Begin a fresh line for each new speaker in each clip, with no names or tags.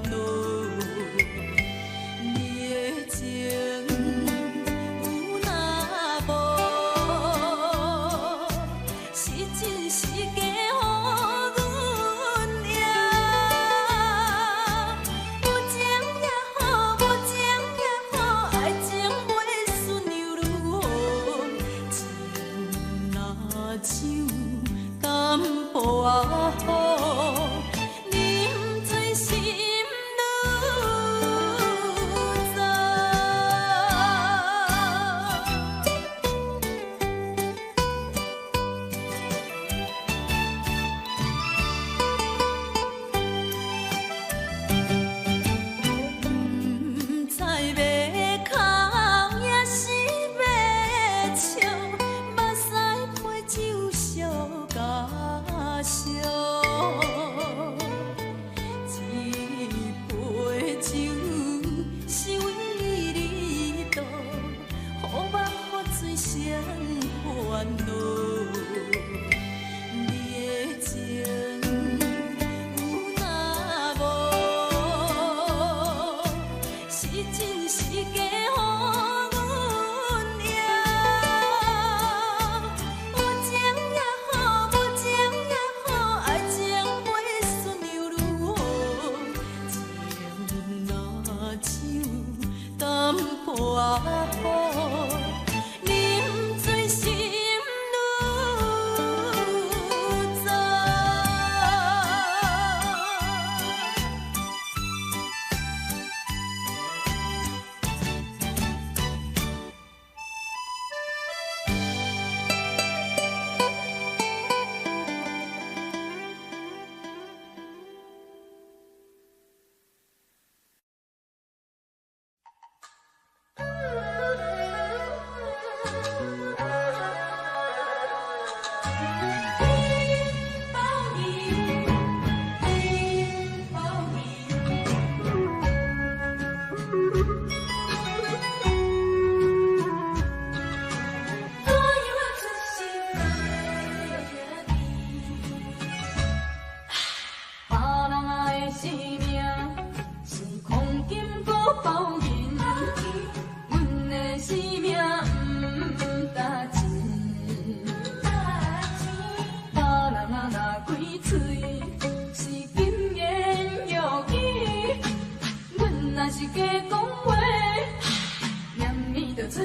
恼。你的情有若无，是真是假，予阮赢。有情也好，无情也好，爱情袂顺又如何？情若像淡薄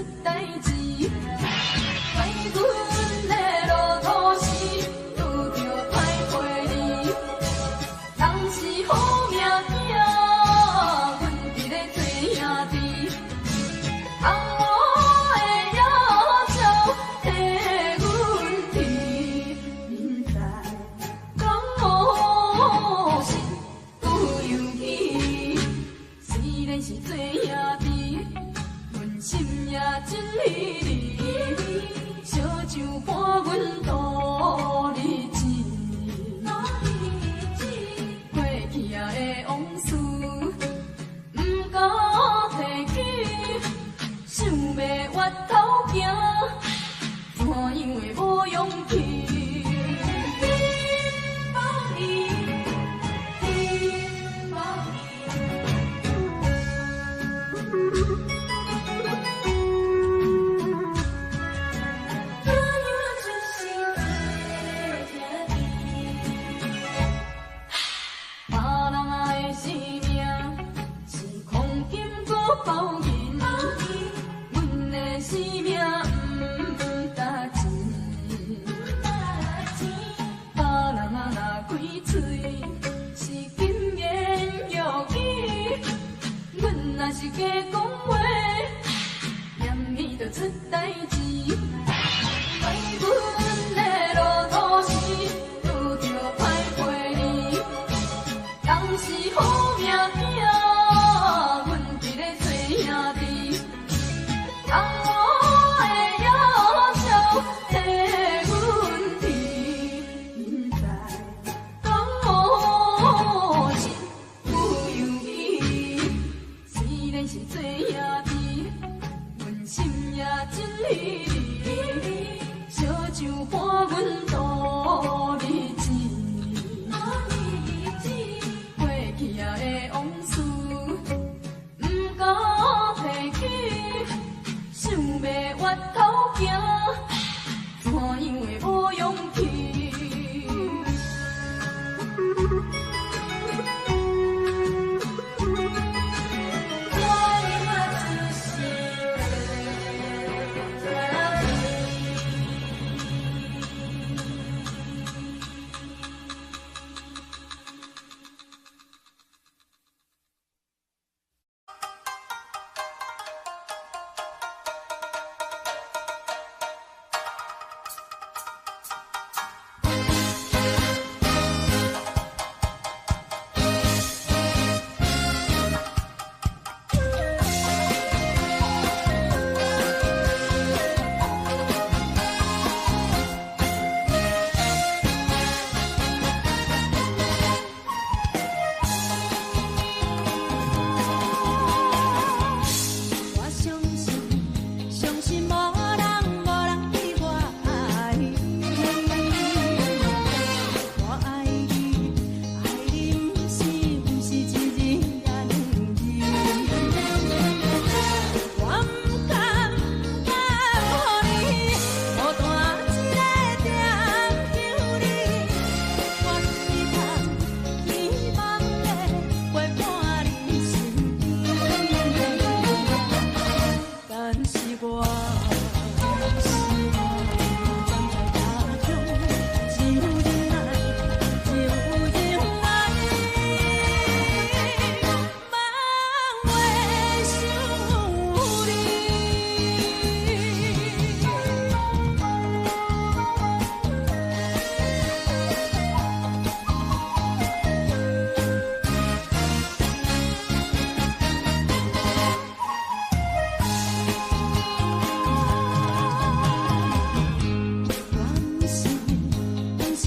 仔雨。
是好命仔，阮伫咧做。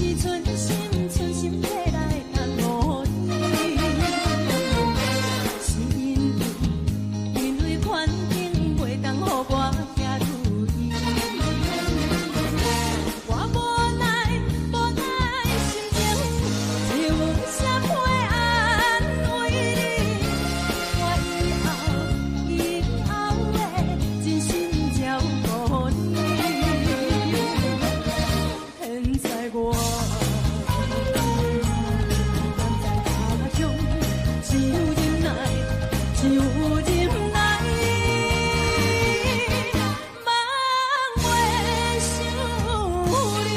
是存心存心要来干我你，是因为环境袂当予我行如意，我无奈心情，只有啥会安慰你，我以后会真心照顾你。现在我站在家中，只有忍耐，只有忍耐，望袂想你。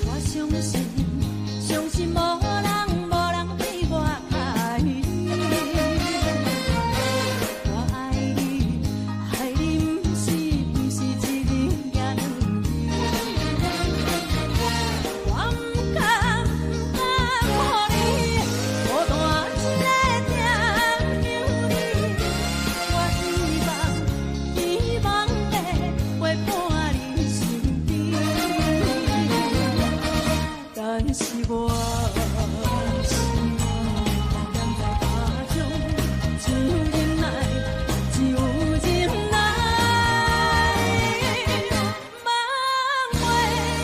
我相信无人比我爱你。我爱你不是一日也两日。我不敢予你孤单一个惦留你。我希望会伴你身边。但是我站在家中，只有忍耐，只有忍耐，望袂想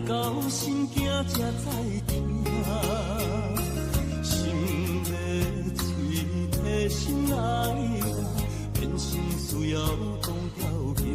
到心惊才知疼，心要嘴替心爱我，变成需要讲条件。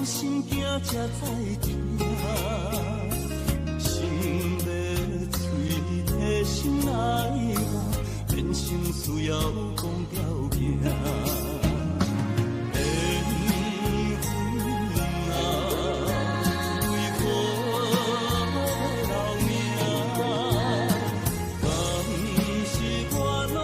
心惊才知疼，心要嘴替心爱我，变成需要讲条件。为何留命？敢是我落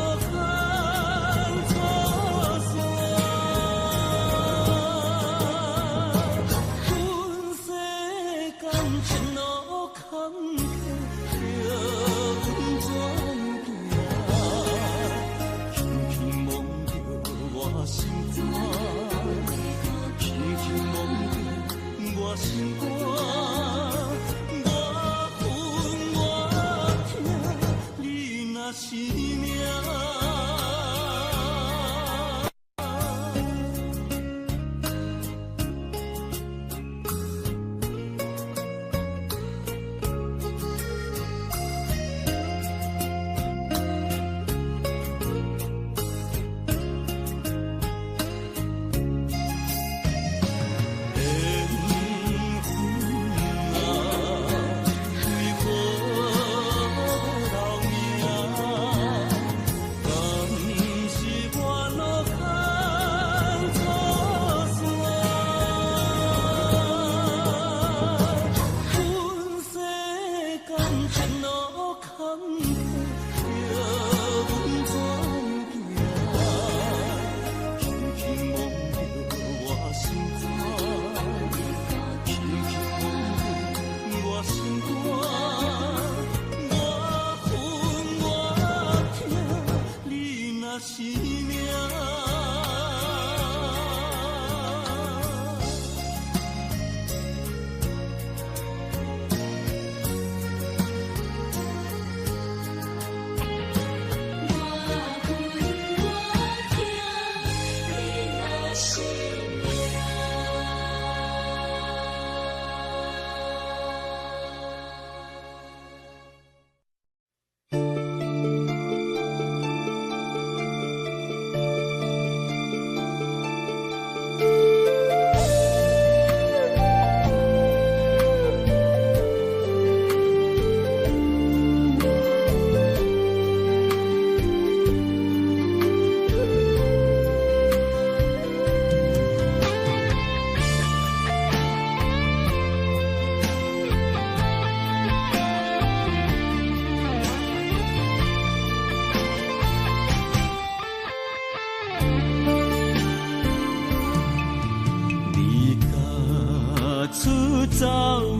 走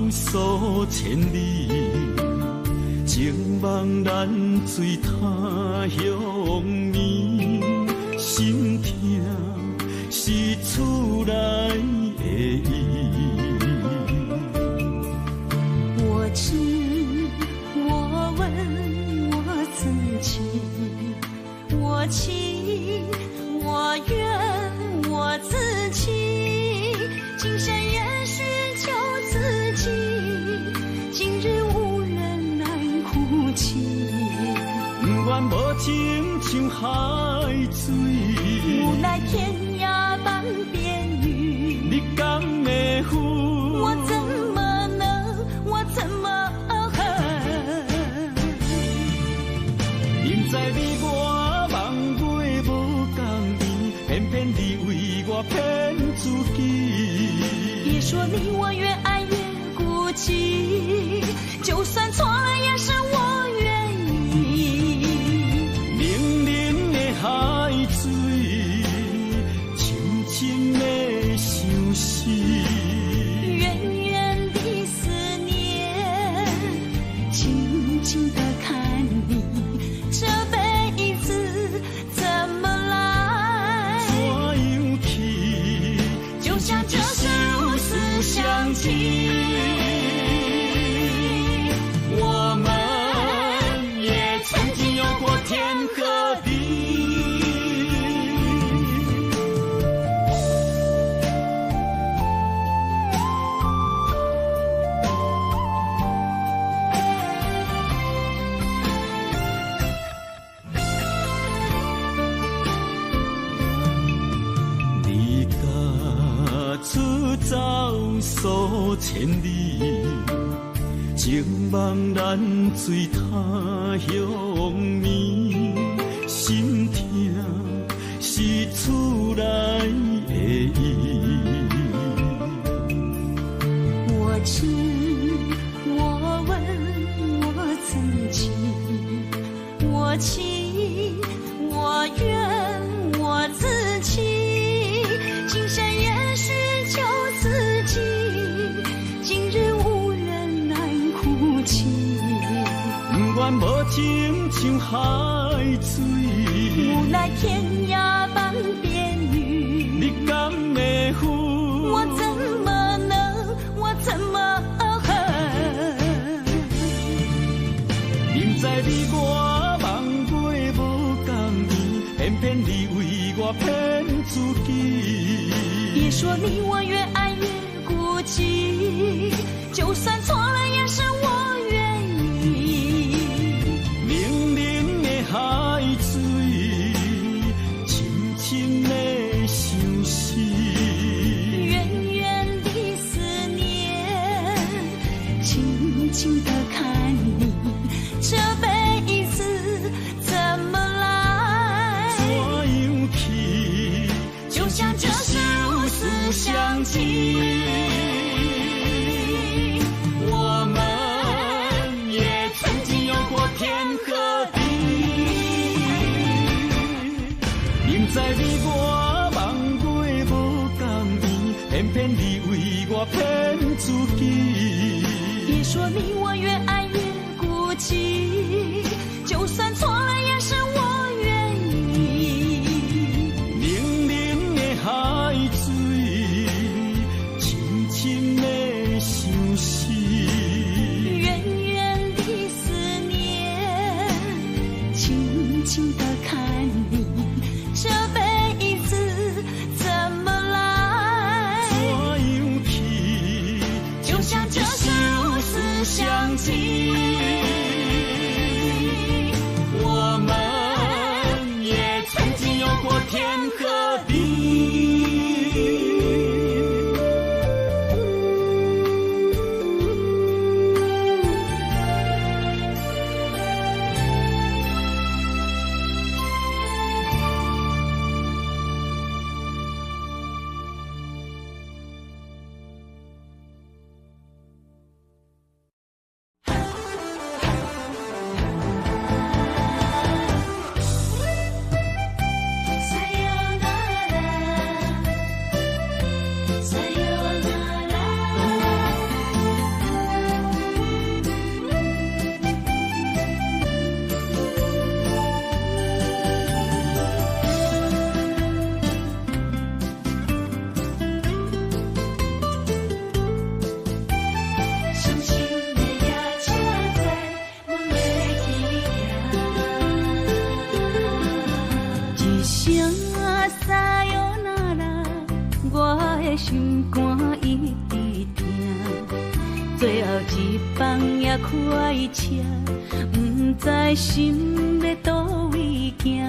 数千里，情望咱水他乡眠，心痛是厝内的伊。
我知，我问，我自己，我情，我愿，我自欺，今生也许求自己，今日无人难哭泣。
不愿无情像海水，
无奈天涯半边雨，
你敢会负？
我怎么能，我怎么恨？
明知你我梦袂无共伊，偏偏你为我骗自己。
别说你我越爱越孤寂，就算错了也是我愿意。
冷冷的海水，深深的相思。
远远的思念，静静地看你，这辈子怎么来？
怎样去？
就像这是如此相契。我们也曾经有过天和地。离家出走数千里，情望咱水他乡眠，心痛是厝内的伊。我知，我问，我自己，我情，我愿，我自欺，今生也许求自己，今日无人难哭泣。
不愿无情像海水，
无奈天涯半边雨，
你敢会负？
我怎么能，我怎么恨？
明知你我梦袂无共伊，偏偏你为我骗自己。
别说你我越爱越孤寂，就算错了也是我愿意。
冷冷的海水，深深的相思。
远远的思念，静静地看你，这辈子怎么来？
怎样去？
就像这是如此相契。我们也曾经有过天和地。
明知你我梦袂无共伊，偏偏你为我骗自己。
别说你我越爱越孤寂，就算错了也是我愿意。
冷冷的海水，深深的相思。
远远的思念，静静地看你，这辈子怎么来？
怎样去？
就像这是如此相契。声撒哟那拉，我的心肝一直疼。最后一放也开车，不知心要倒位行。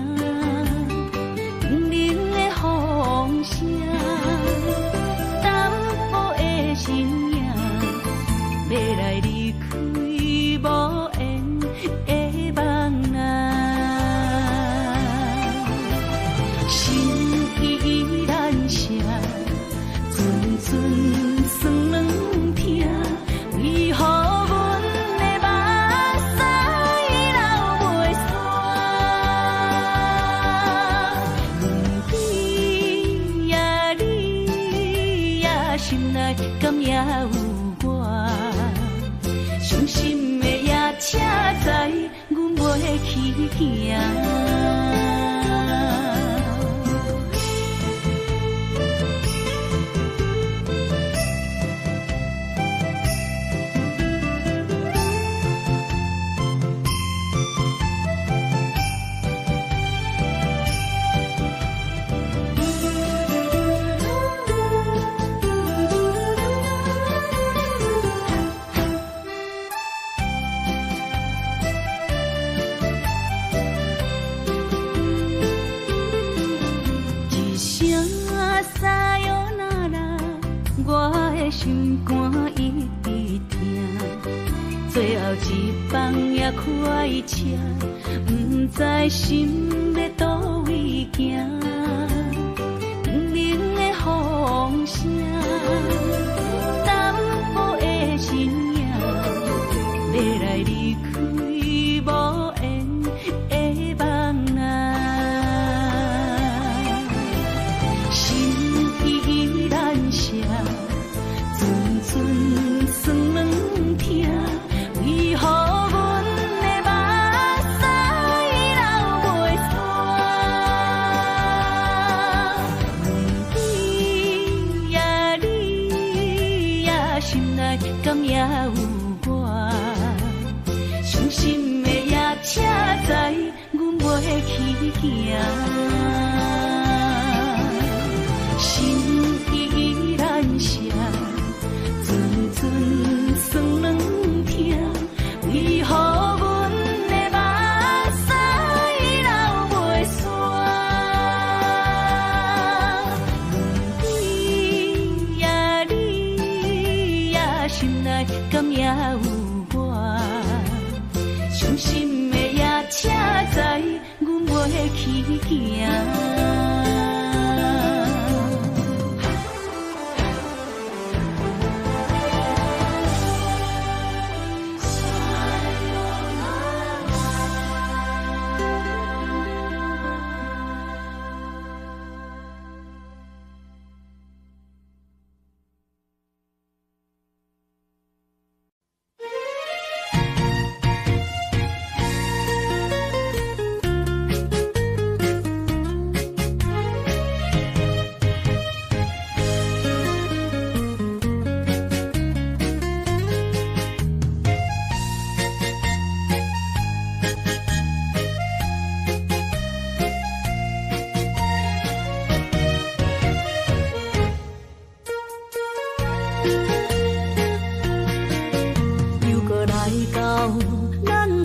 冷冷的风声，淡薄的身影，要来离开无缘的梦啊。心依然舍，阵阵酸软疼，为何阮的目屎流袂煞？问你呀，你呀，心内敢也有我？伤心的夜车载，阮袂去行。心肝一直疼，最后一放也开车，不知心要倒位行。冷冷的风声，淡薄的身影，要来离开无缘的梦啊。心依然舍。阵酸软疼，为何阮的目屎流袂煞？问你呀，你呀，心内敢也有我？伤心的夜车载，阮袂去行。心依然舍。阵酸软疼，为何阮的目屎流袂煞？你呀，你呀，心内敢也有我？伤心的夜车载，阮袂去行。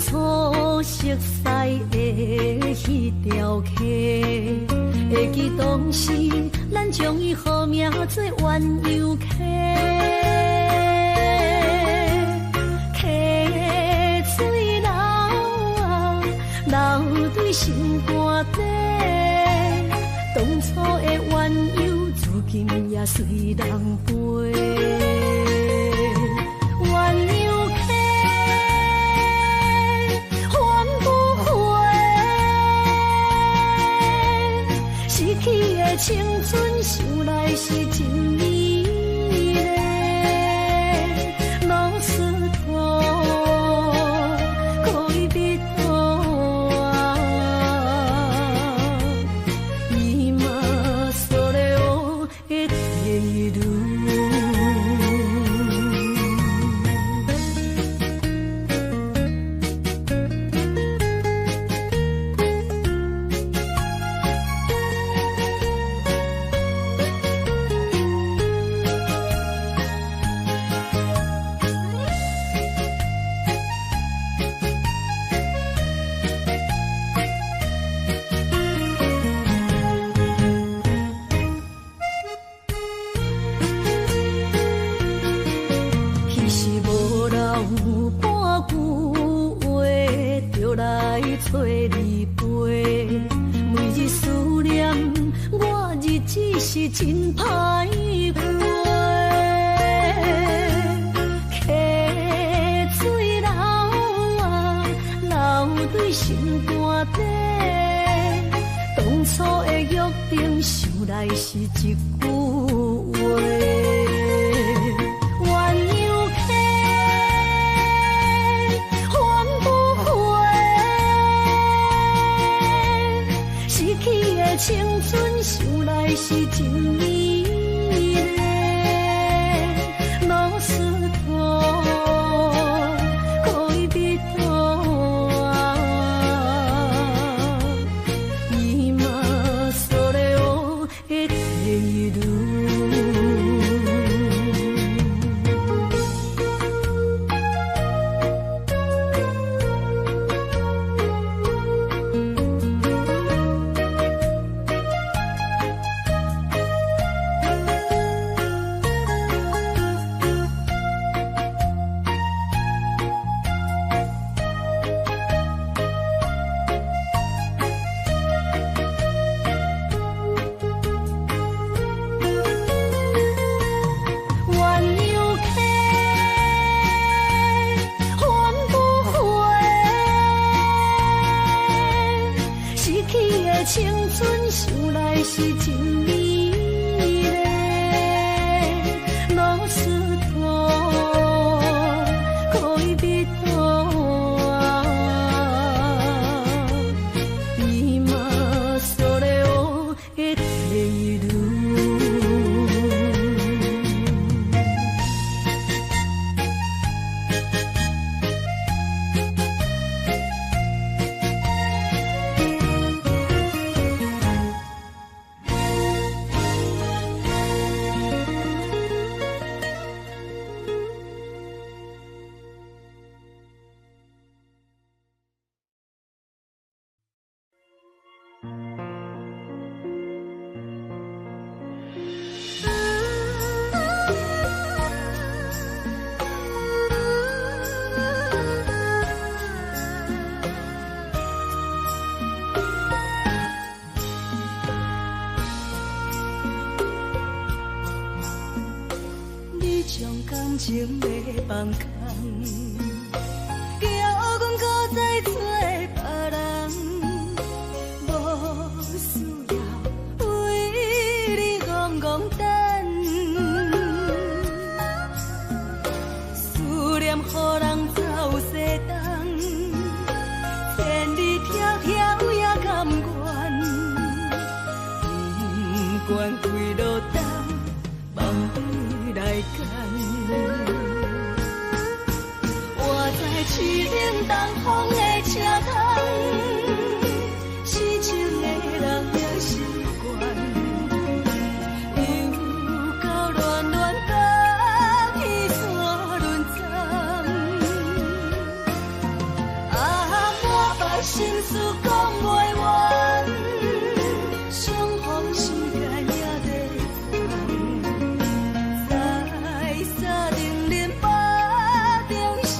初熟悉的迄条溪，会记当时咱将伊号名做鸳鸯溪。溪水流啊，流对心肝底。当初的鸳鸯，至今也随人陪。青春想来是真美丽，老师徒可以比多啊，伊嘛所了的地路。是真歹过。溪水流啊，流对心肝底。当初的约定，想来是一句话。青春想来是真美丽，老师徒可以比多啊，今それを得ている。青春想来是真美丽，老师徒可以比多啊，今それを得ている。感情要放空，叫阮搁再找别人，无需要为你戆戆等。思念予人走西东，千里迢迢也甘愿，不管几路东，梦回来干。我在痴冷东风的车窗，痴情的人也习惯，又到乱乱甲彼山论战。啊，满腹心事讲袂完，相逢时间也在在定林巴中烧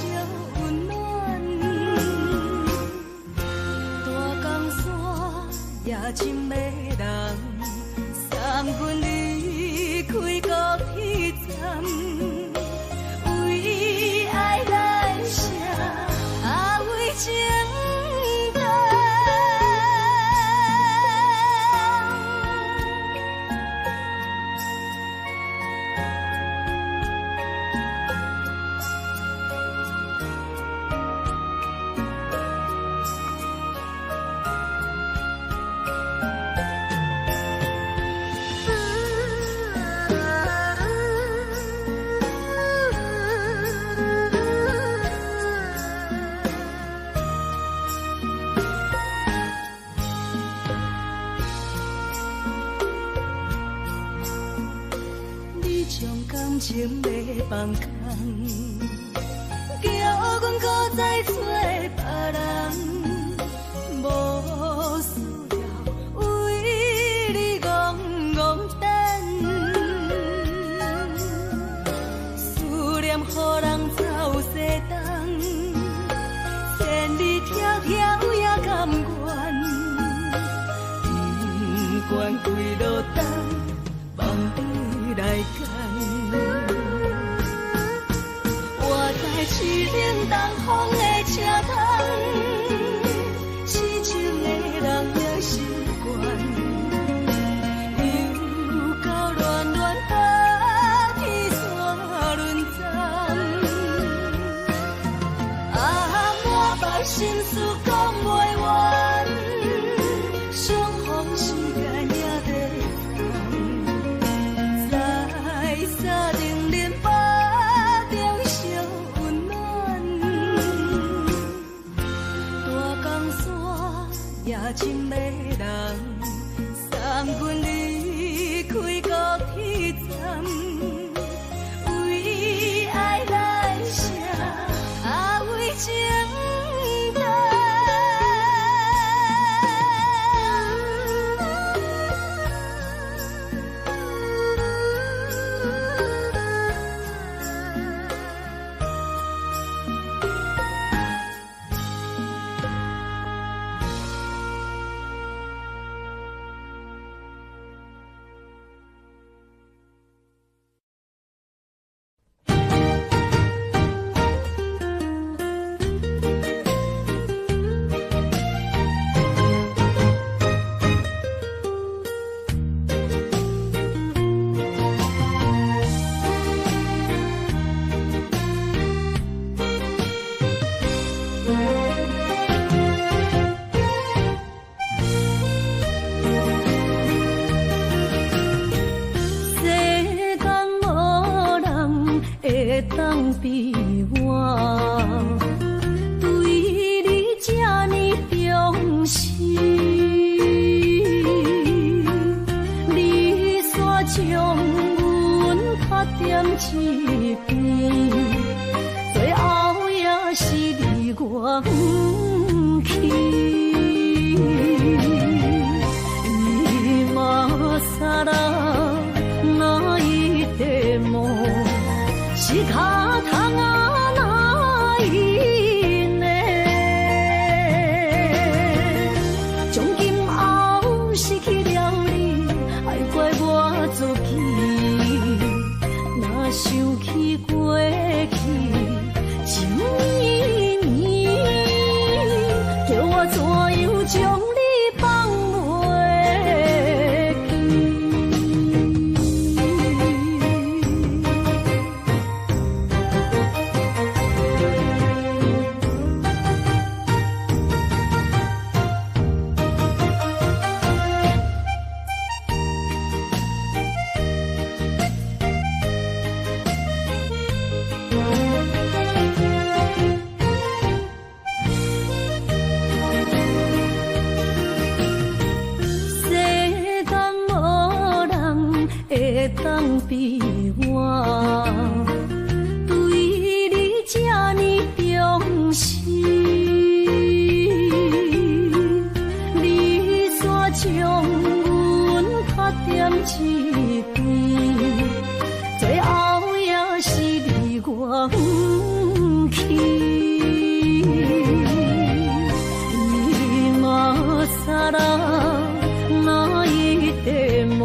温暖，大江山也真迷人，送阮离开高铁站，为爱来写为情长。感情要放空，叫阮搁再找别人，无需要为你戆戆等。思念予人走西东，千里迢迢也甘愿，不管几路东。你来干。我在市顶东风的车窗，痴情的人也习惯，又到乱乱把天线轮转。啊，满腹心事讲袂完，相逢时间也在等，在沙定林巴中相温暖。大江山也深迷人，送阮离开高铁站，为爱来写，啊为情等。当比我对你这呢重视，你煞将阮拍点一边，最后也是离我不去。你嘛啥啦那一点梦？是卡通啊，哪一呢？从今后失去了你，爱怪我自己。若想起过去情绵绵，叫我怎样将你放袂记？当比我对你这呢重视，你煞将阮拍点一边，最后也是离我不去。你嘛啥啦那一点梦？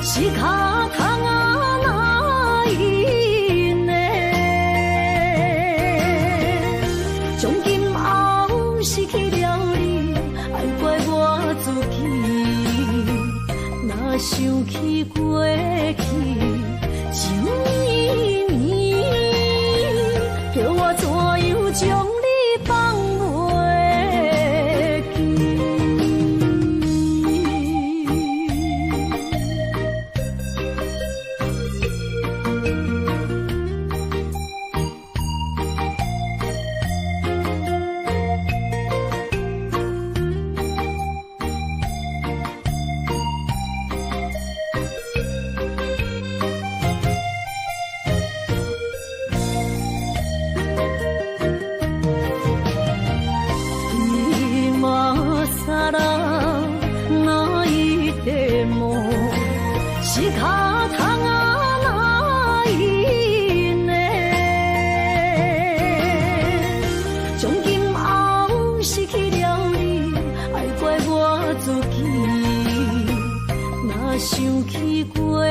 是卡通啊，哪一呢？从今后失去了你，爱怪我自己。若想起过去情绵绵，叫我怎样将你放袂记？是卡通啊，哪一呢？从今后失去了你，爱怪我自己。若想起过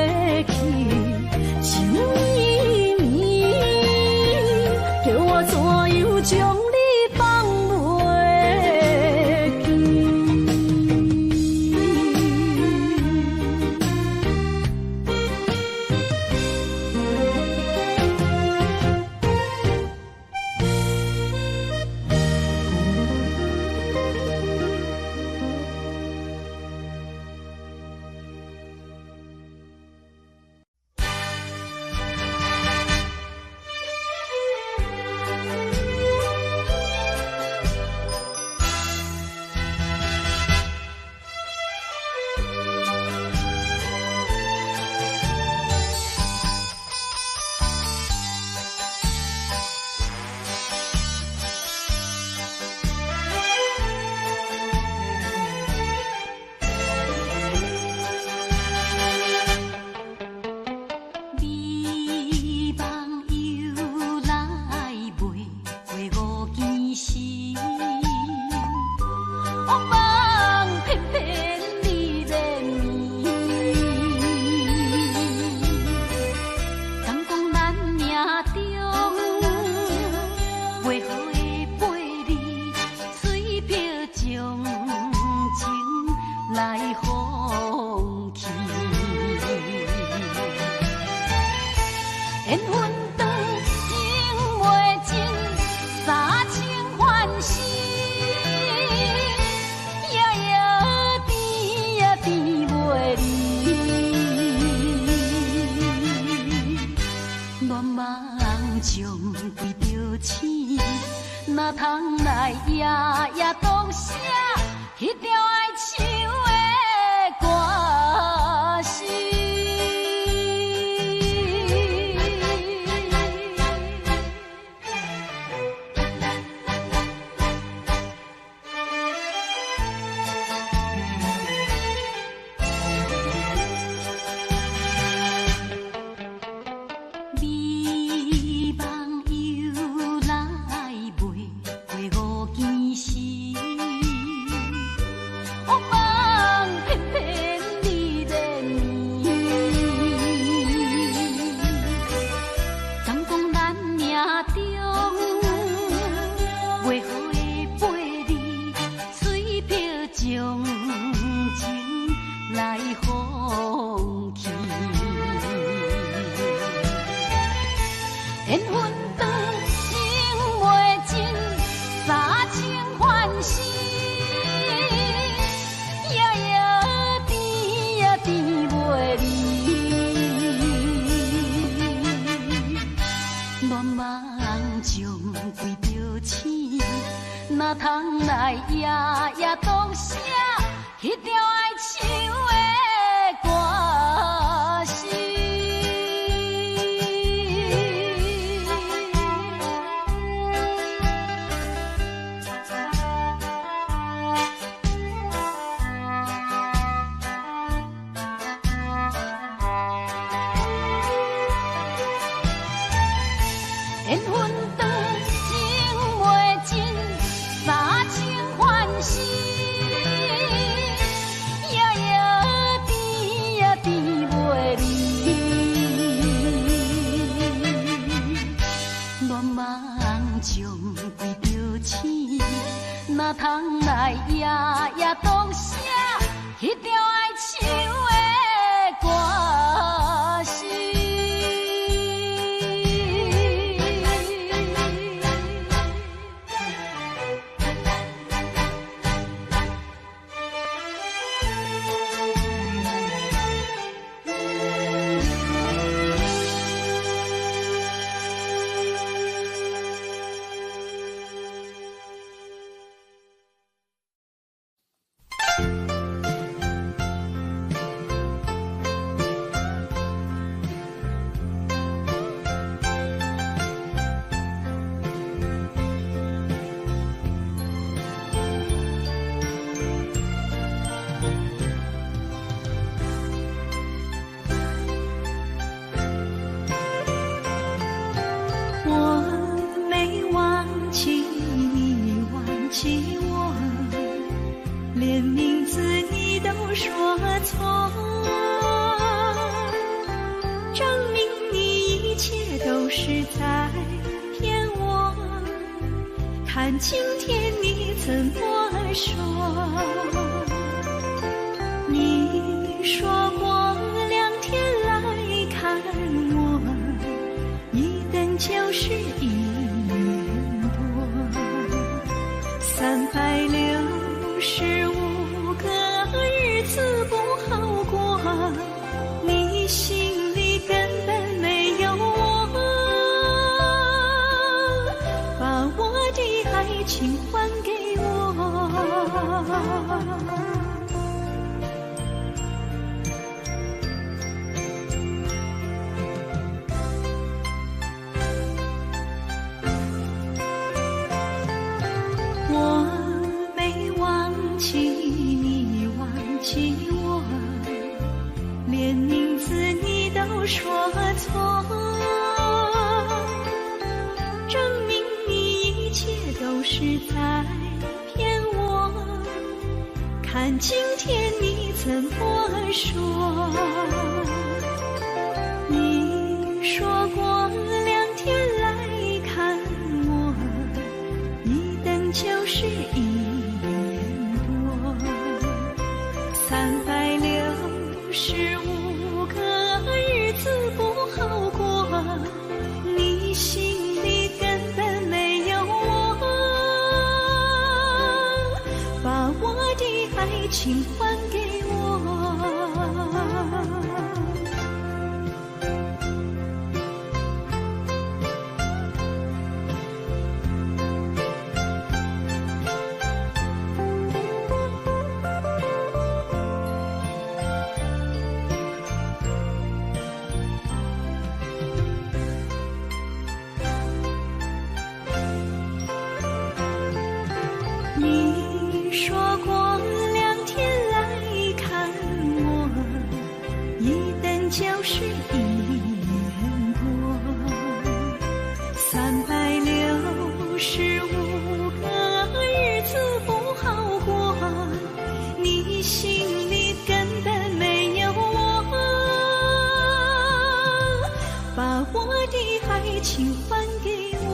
去情绵绵，叫我怎样将你放袂哪通来夜夜当写迄条爱唱的歌词？哪通来夜夜当写迄条爱唱的歌词？缘分长，情袂尽，三情欢喜，夜夜甜呀甜袂离。乱梦将规条星，哪通来夜夜当写迄条爱唱的歌词？看今天你怎么说？你说过2天来看我，一等就是1年多，365个日子不好过，你心里根本没有我，把我的爱情还给我。我没忘记你忘记我，连名字你都说错，证明你一切都是在骗我。看今天你怎么说？你说过2天来看我，一等就是1年多，365个日子不好过，你心里根本没有我，把我的爱情还给我。你说过2天来看我，一等就是1年多，365个日子不好过，你心里根本没有我，把我的爱情还给我。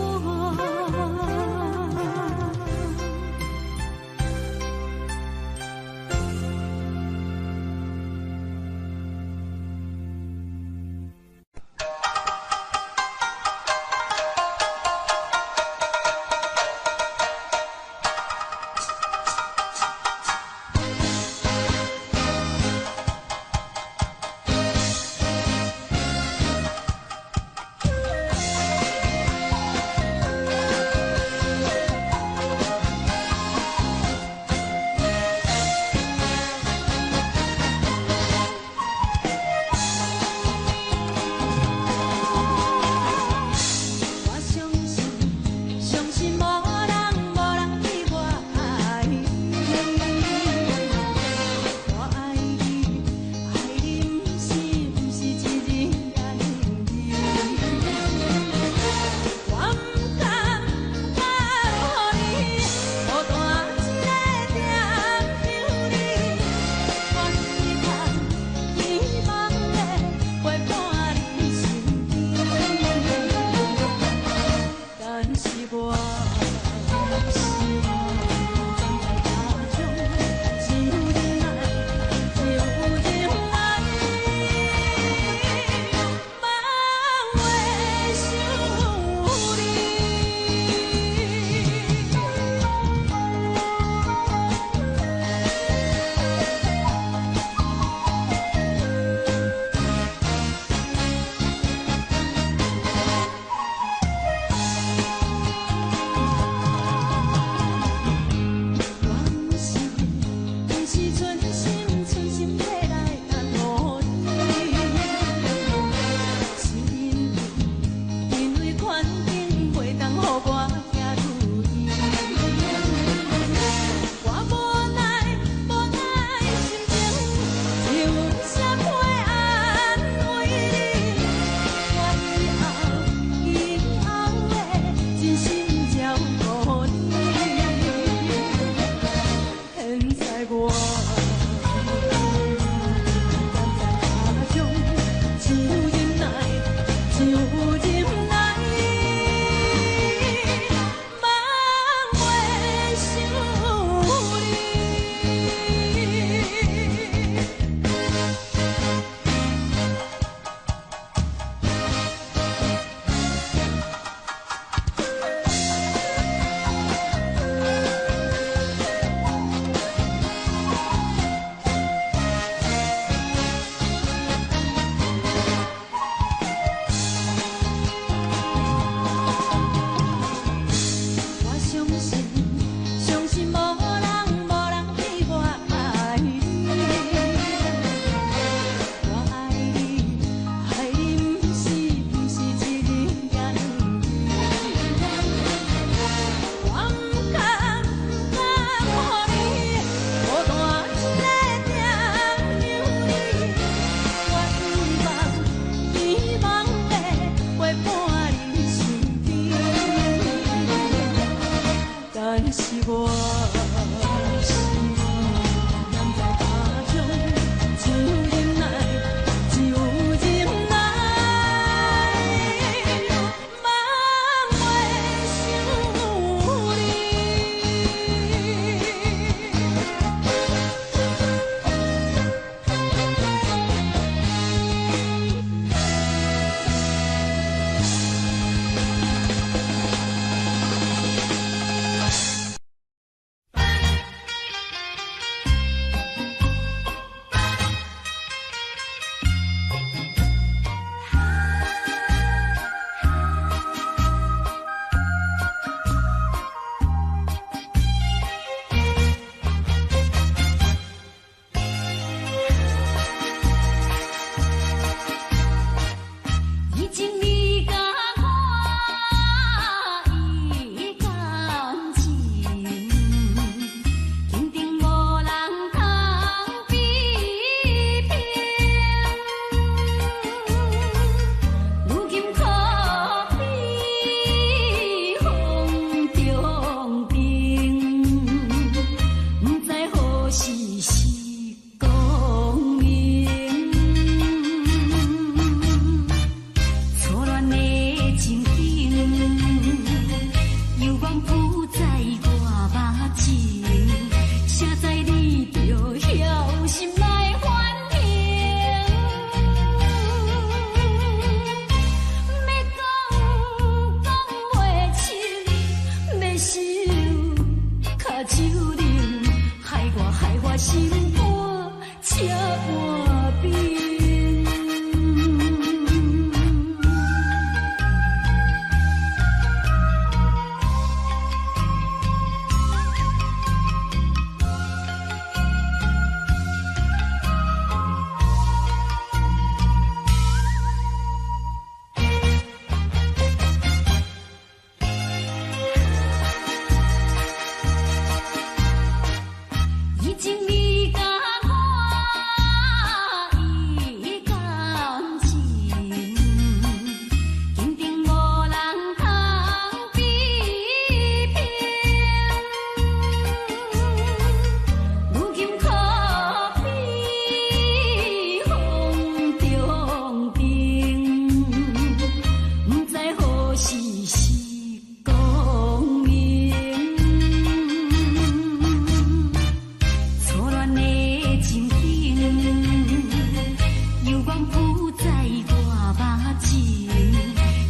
光铺在我目前，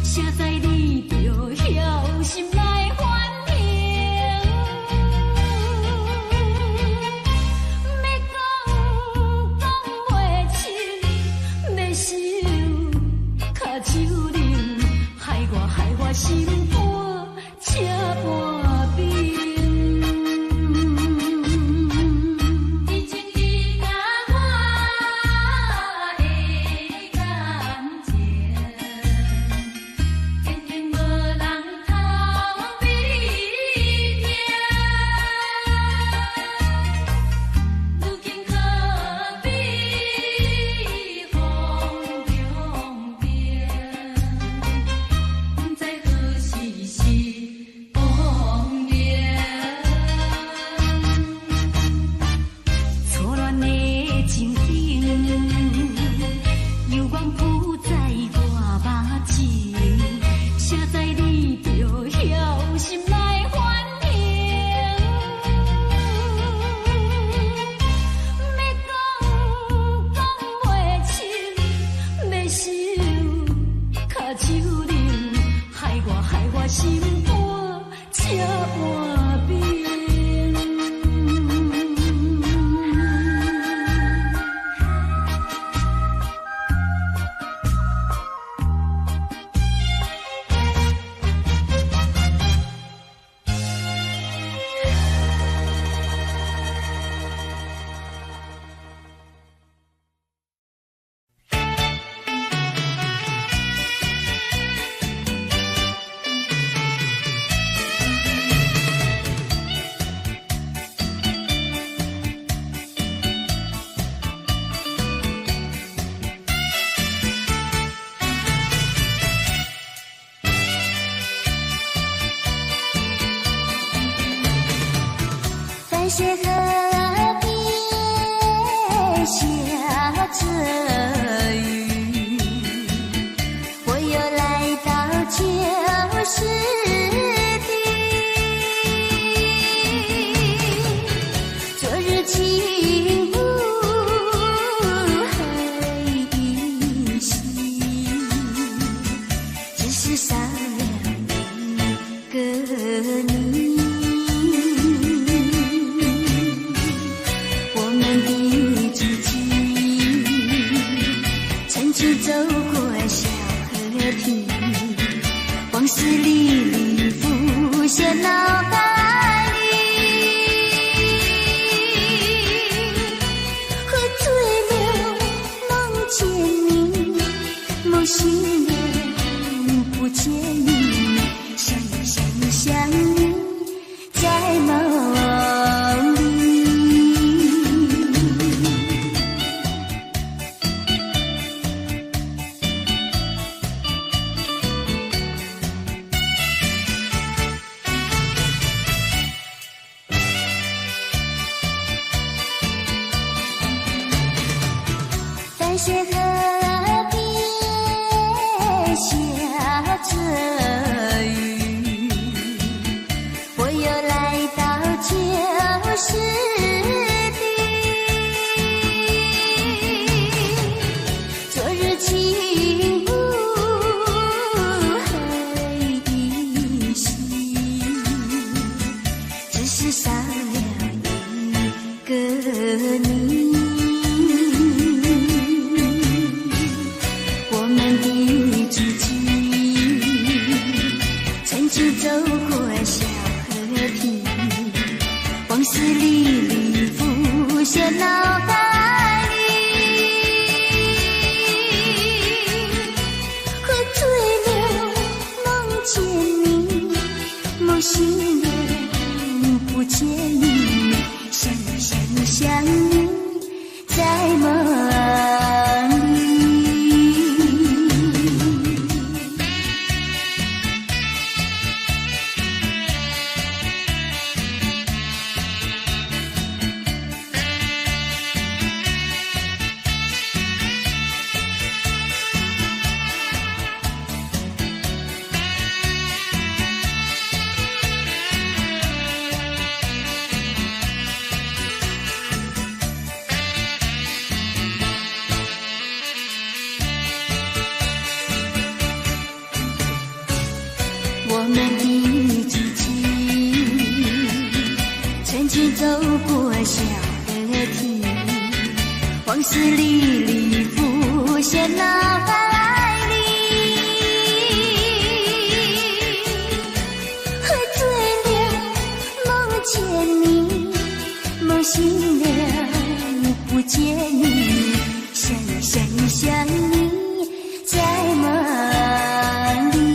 写在你着晓心来反省。要讲袂清，要想脚手冷，害我心肝车半冰。心肝车半冰。
淡水河边下着雨，我又来到旧时地。昨日情不黑依稀，只是少了一个你。走过小河堤，往事历历浮现脑海里。喝醉了梦见你，梦醒了不见你，想呀想想你在梦里。淡水河边下着雨，我又来到旧时地。昨日情不黑依稀，只是少了一个你。我们的知己我们的激情，曾经走过小河堤，往事历历浮现脑海里，还醉了梦见你，梦醒了不见你，想想想你在梦里。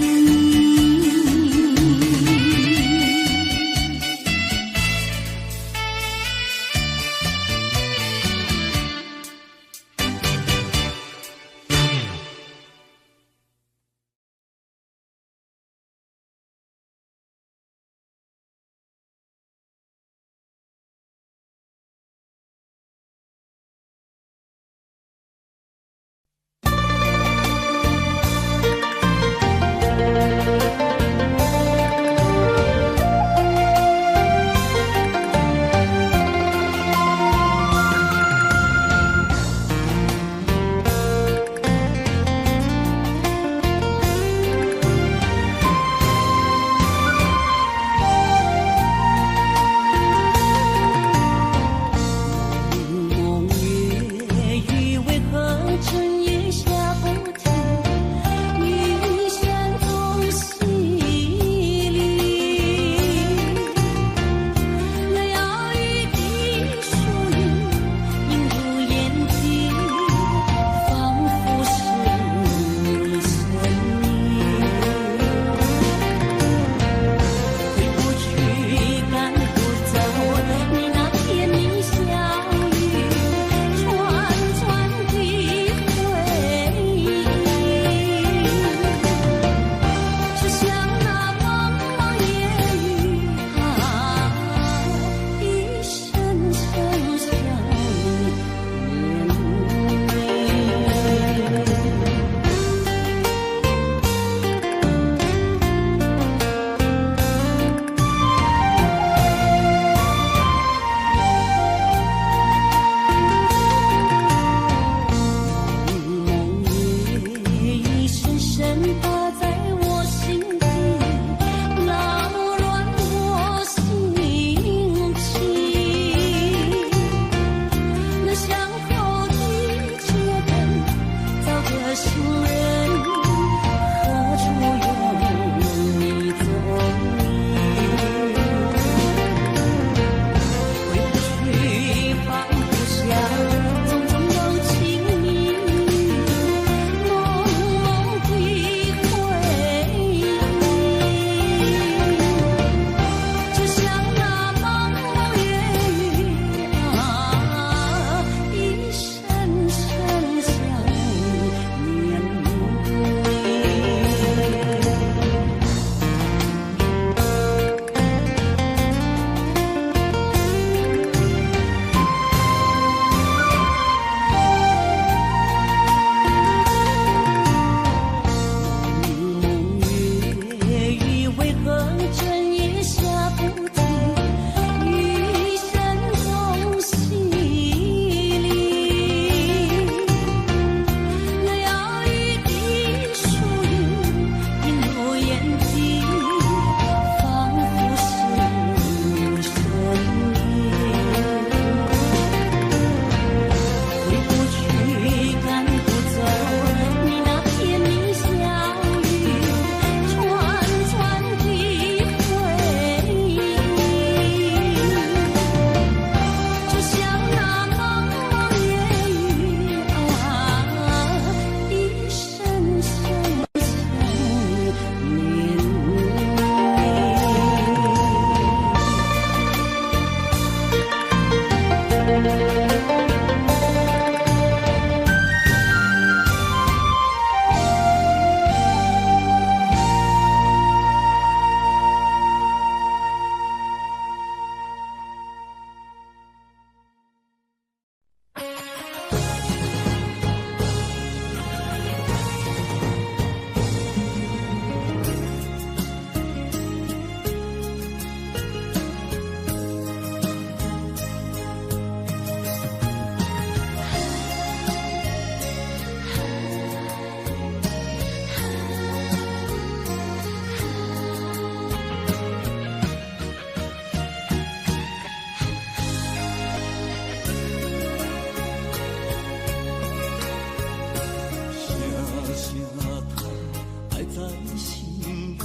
心内，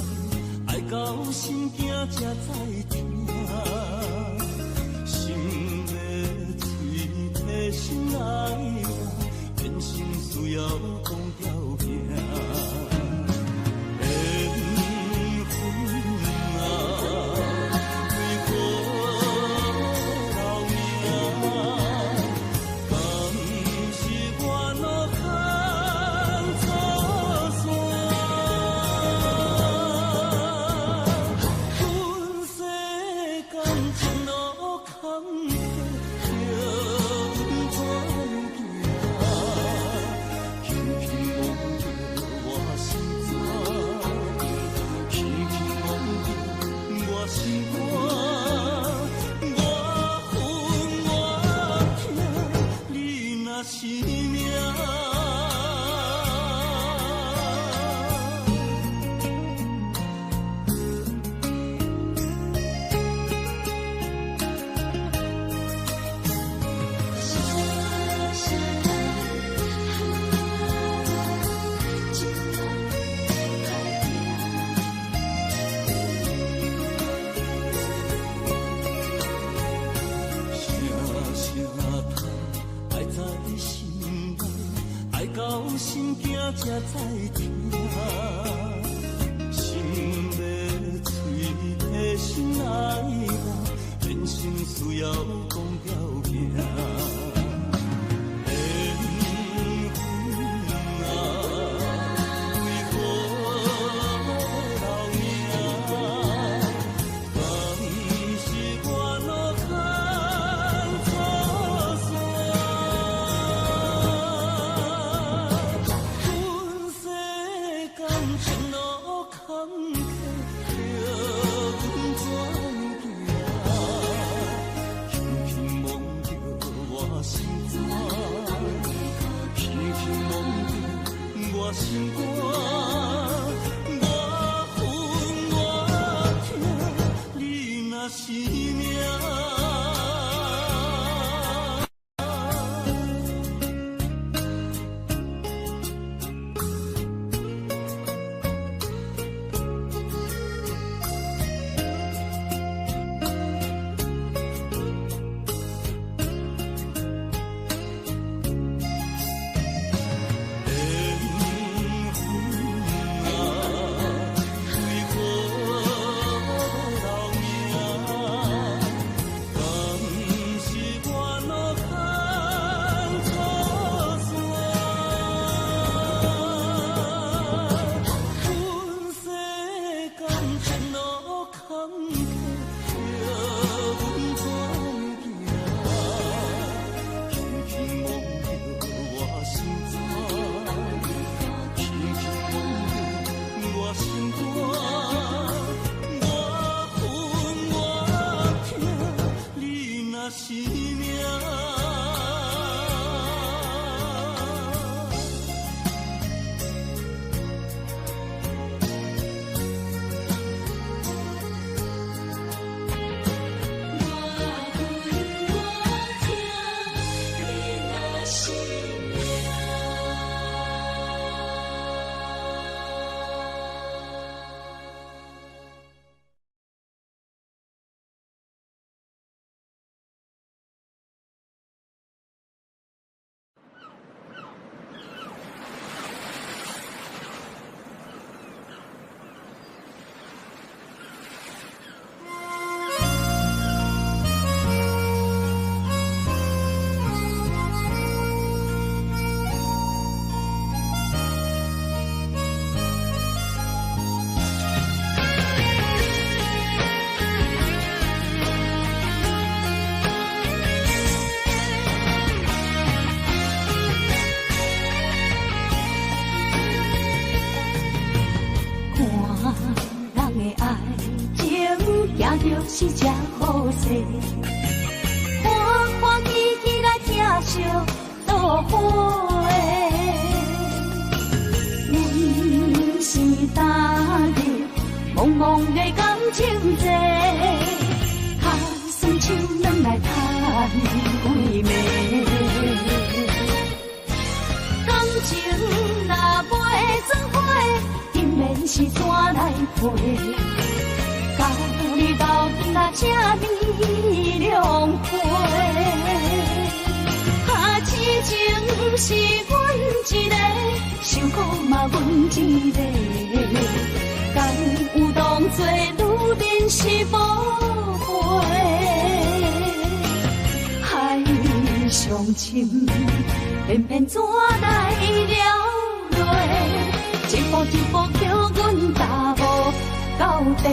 爱到心惊才知听，心要嘴替心爱人，变心需要讲条件。心惊才知听，心要嘴替心爱人，变心需要讲条件。心肝，我分我听，你若是命。
是只好势，欢欢喜喜来听相做伙的，阮是今日茫茫的感情债，敲算手软来叹归暝，感情若袂算花，定免是怎来陪？到你斗阵啊，这呢凉皮。啊，痴情是阮一个，想苦嘛阮一个。敢有当作女人是无陪？海上深，偏偏怎来了落？一步一步叫阮踏无到底。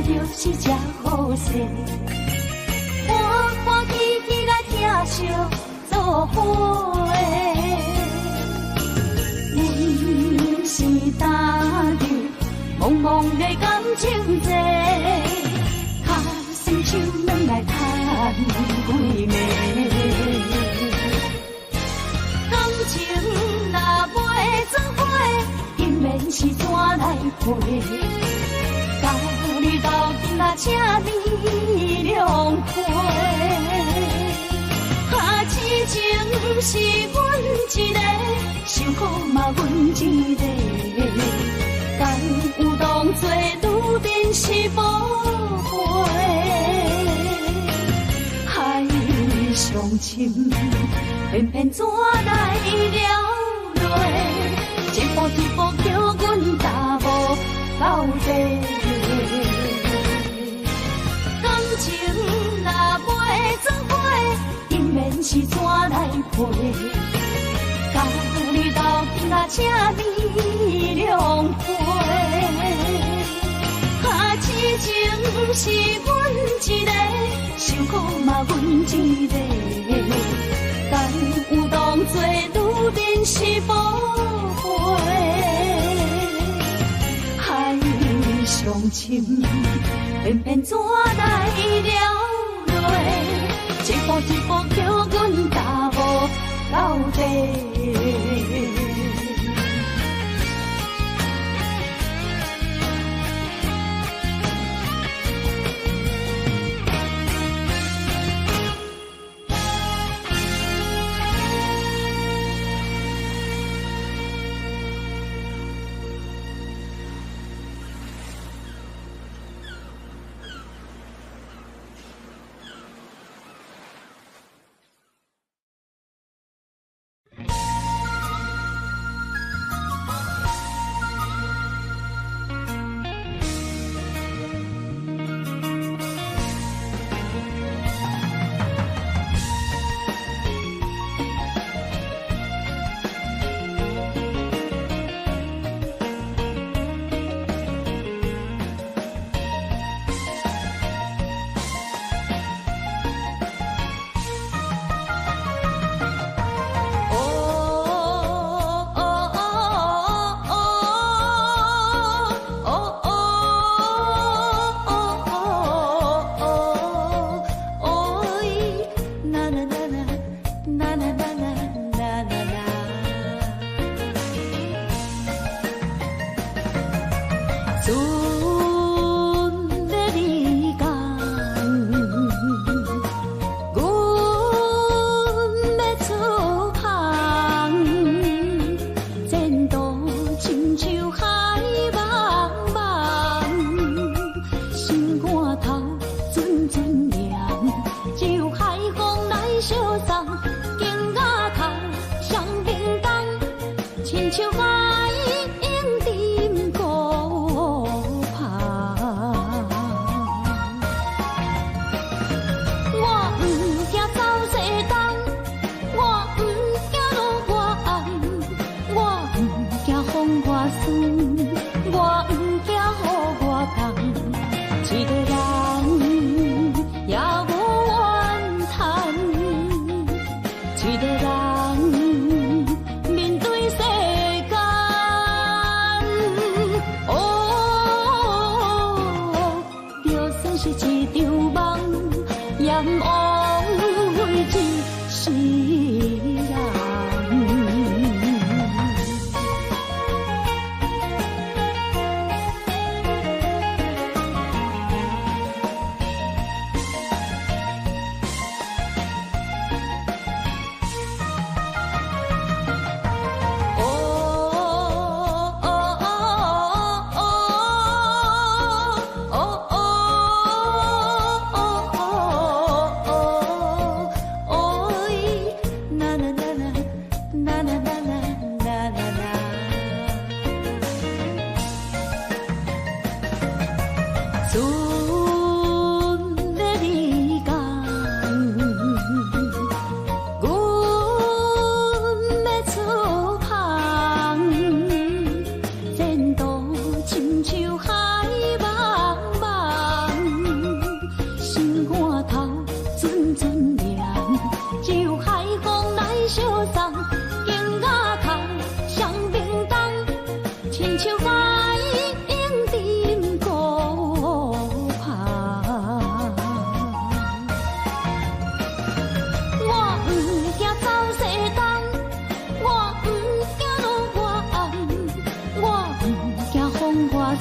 就是这好势，欢欢喜喜来疼惜做伙。阮是踏入茫茫的感情债，卡伸手软来叹几暝。感情若袂做伙，因免是怎来陪？到你斗阵啊，这呢凉皮。啊，痴情是阮一个，想苦嘛阮一个。敢有当作女人是无陪？海上深，偏偏怎来了落？一步一步叫阮踏无到底。感情若袂做伙，因免是怎来陪？到你斗阵啊，这呢凉皮。啊，痴情是阮一个，想苦嘛阮一个。敢有当作女人是无陪？海上深，偏偏怎来了落？一步一步叫阮踏无到底。一个人面对世间。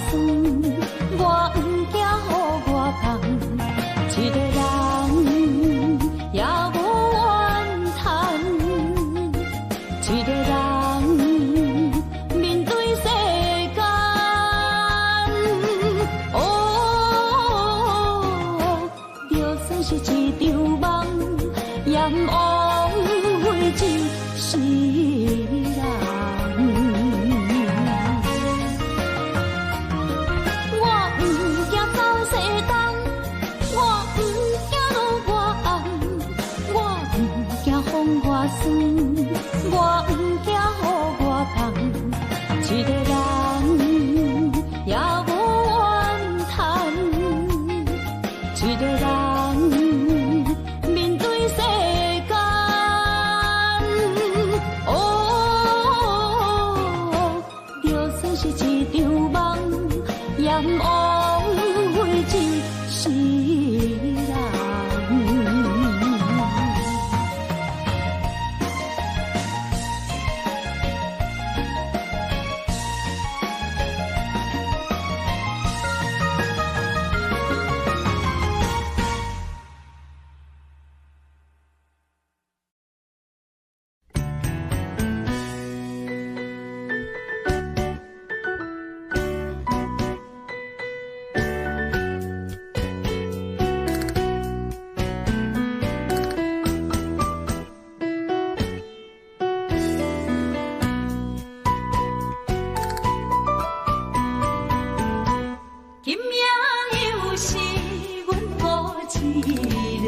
酸，我不惊予我讲，一个人也无怨叹，一个人面对世间，哦，就算是一场梦，也枉费一世人。我不惊走西东，我不惊路外红，我不惊风外酸，我不惊雨外重，一个人也无怨叹，一个人面对世间，哦，就算是一场梦，也枉费一世人。今夜又是阮孤一个，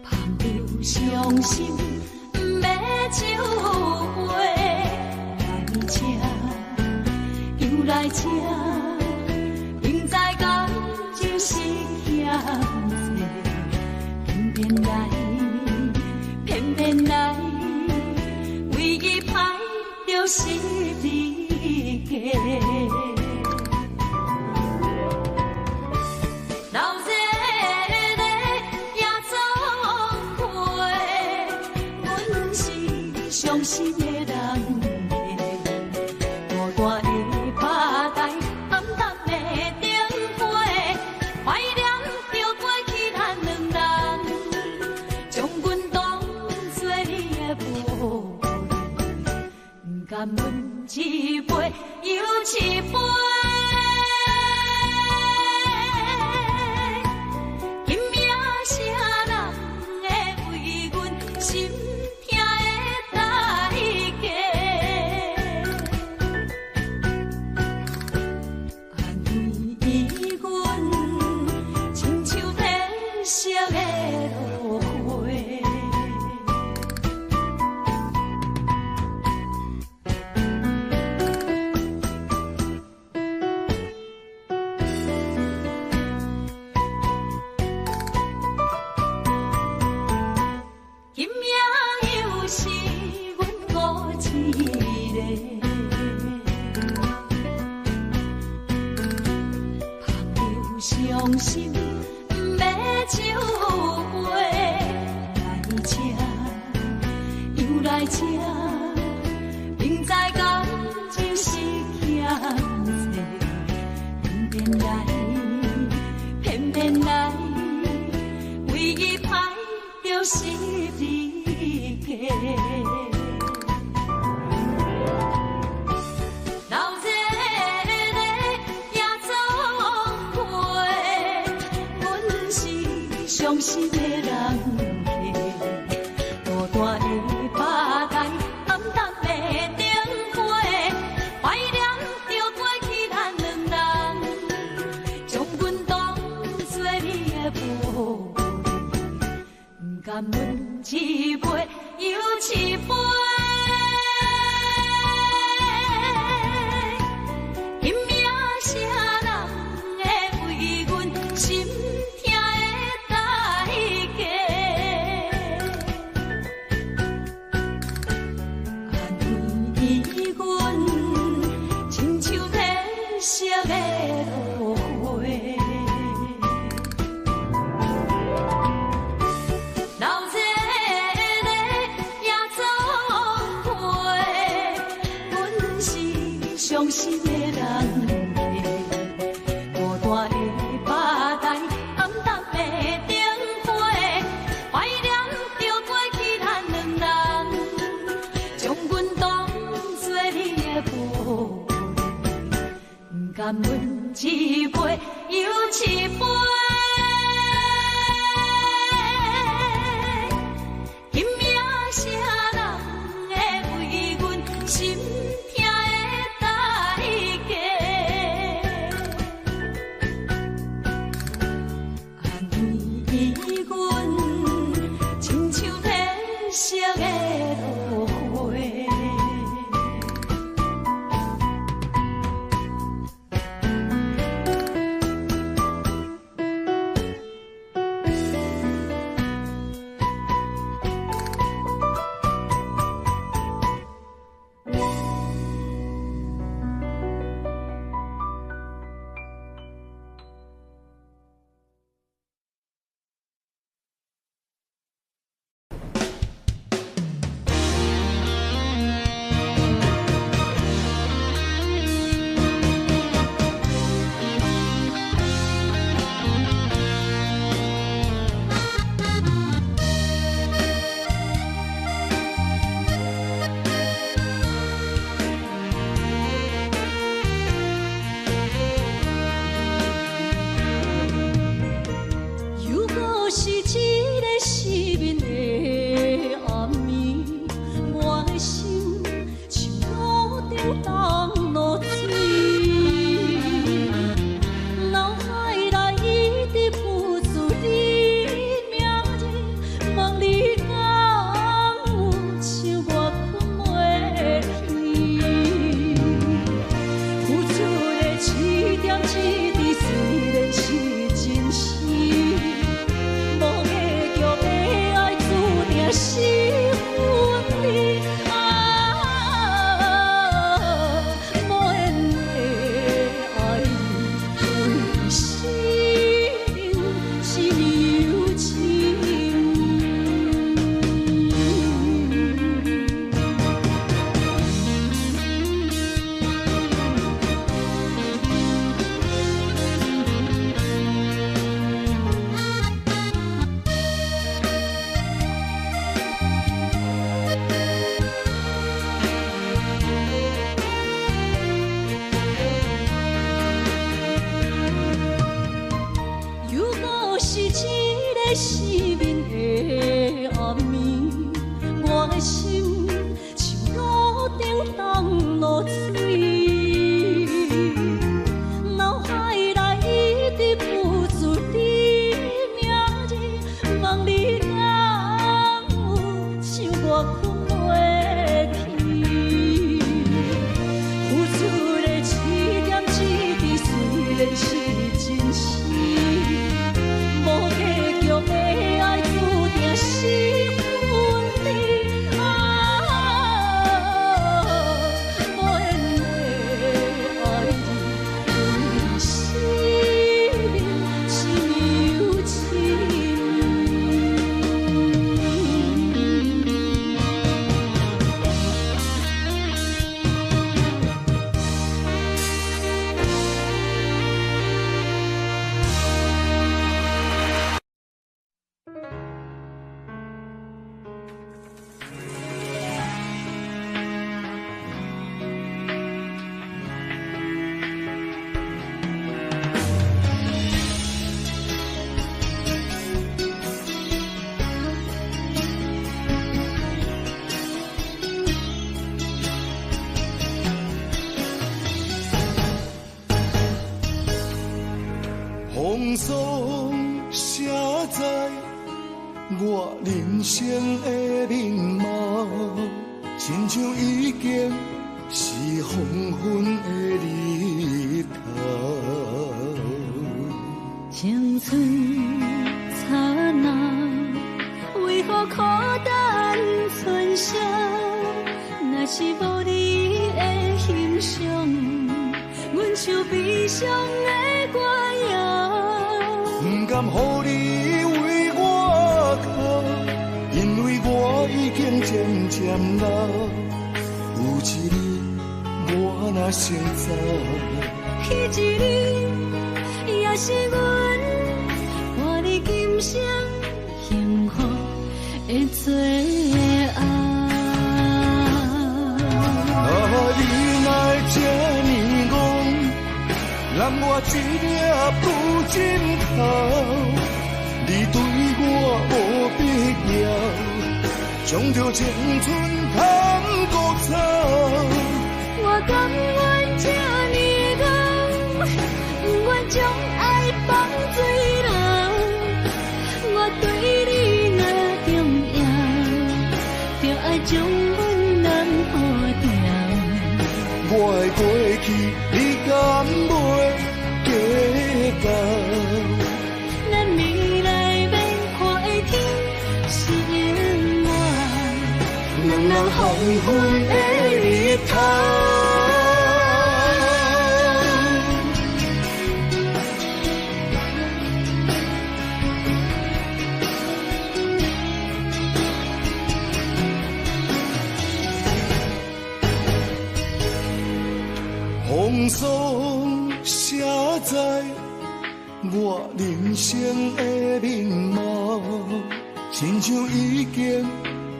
盼着伤心要酒杯来吃，又来吃，明知感情是险世，偏偏来，唯一歹就是你家。老热热夜总会，阮是伤心的人。大大的拍台，暗淡的灯火，怀念着过去咱两人，将阮当作你的无。甘阮一杯又一杯，今夜啥人会为阮心痛的代价？安慰阮，亲像天色的落花。今夜又是阮孤一个，盼着伤心要酒杯来吃，又来吃，明知感情是险世，偏偏来，唯一歹就是你家。老热热夜总会，阮是伤心的人家。大大的拍台，暗淡的灯火，怀念着过去咱两人，将阮当作你的无。甘阮一杯又一杯，今夜啥人会为阮心痛的代价？安慰阮，亲像天色的落花。老热热夜总
一杯。今夜啥人会为阮心痛的代价？安慰阮，亲像褪色的落花。
风霜写在我人生的面貌，亲像已经是黄昏的日头。
青春刹那，为何孤单存剩？若是无你的欣赏，阮像悲伤的歌谣。
不甘予你为我哭，因为我已经渐渐老。有一日我若先走，
彼一日也是阮伴你今生幸福的最后。
你若这呢戆，揽我一粒不尽头，你对我无必要，将着青春贪孤草。
我甘愿这呢高，不愿将爱放水流。我对你若重要，就爱将阮人护牢。
我的过去，你敢袂记到？
咱未来免看的天是永远，两人黄昏的日头。
风霜写在我人生的面貌，亲像已经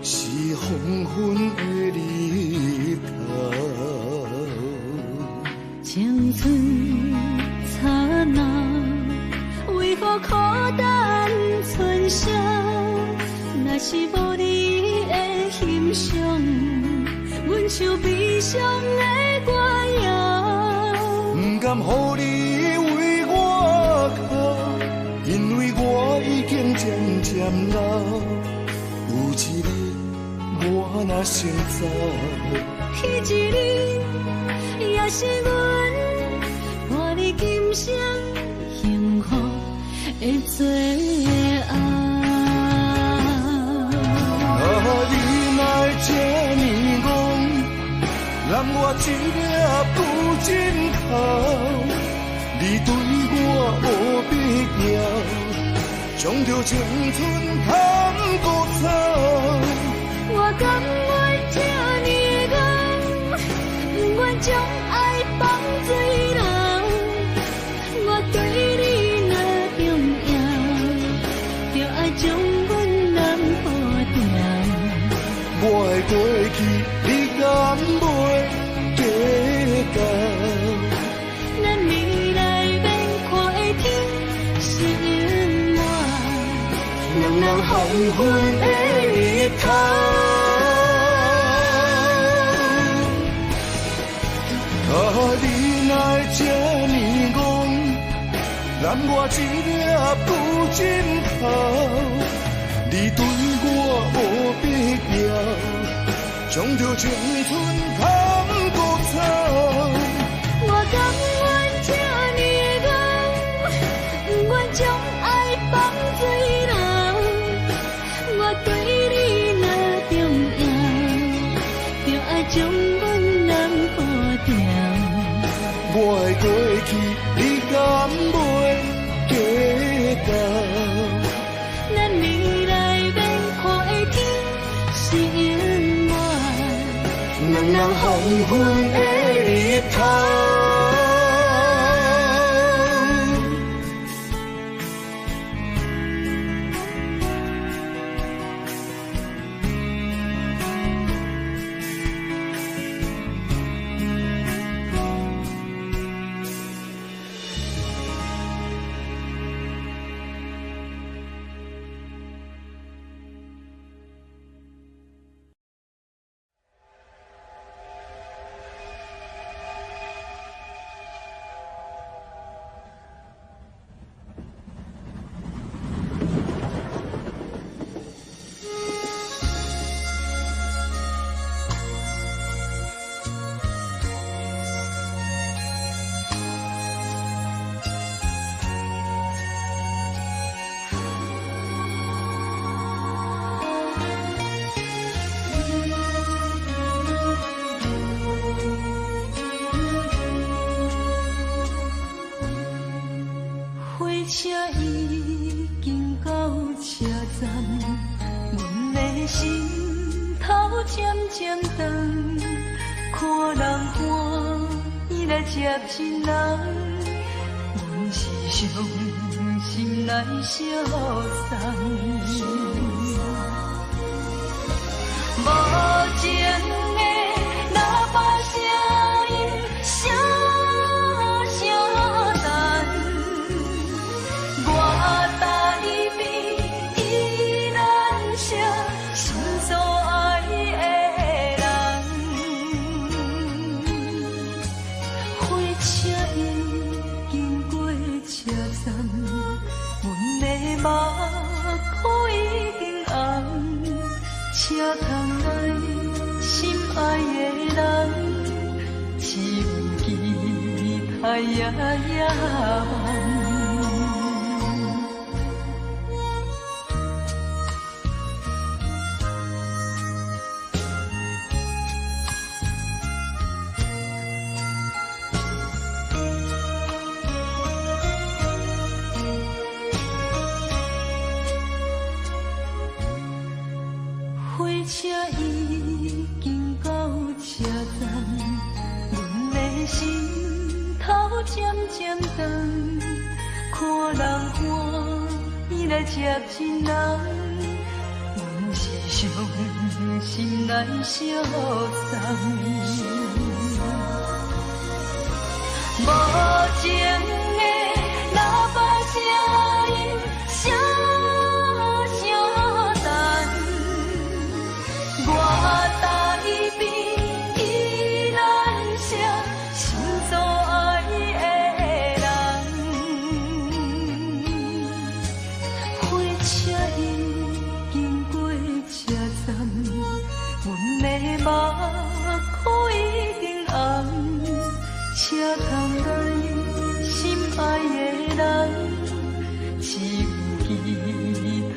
是黄昏的日头。
青春刹那，为何孤单春宵？若是无你的欣赏，阮像悲伤的歌谣。
不甘予你为我哭，因为我已经渐渐老。有一日我若先走，
彼一日也是阮伴你今生幸福的最后。
你哪会这呢戆，揽我一粒不尽头。你对我无必要，将着青春贪孤草。
我甘愿这呢戆，不愿将爱放水流。我对你若重要，就爱将阮人护牢。
我的过去，你敢袂记到？
咱未来免看的天是永远，两人黄昏的日头。
你哪会这呢戆，揽我一粒不尽头。你对我无必要，将着青春贪孤草。
我甘愿这呢戆，不愿将爱放水流。我对你若重要，就爱将阮人护牢。
我的过去，你敢袂记到？
咱未来免看的天是永远，两人黄昏的日头。
车已经到车站，阮的心头渐渐长，看人欢喜来接亲人，阮是伤心来相送。无情的喇叭声音，声声车窗内心爱的人，只有期待夜夜梦。火车已经到车站，阮的心头渐渐长，看人欢喜来接亲人，阮是伤心来相送。无情的喇叭声音，声声淡。我台边依然想心所爱的人，火车已经过车站，阮的目眶已经红，车窗内心爱的人，只有期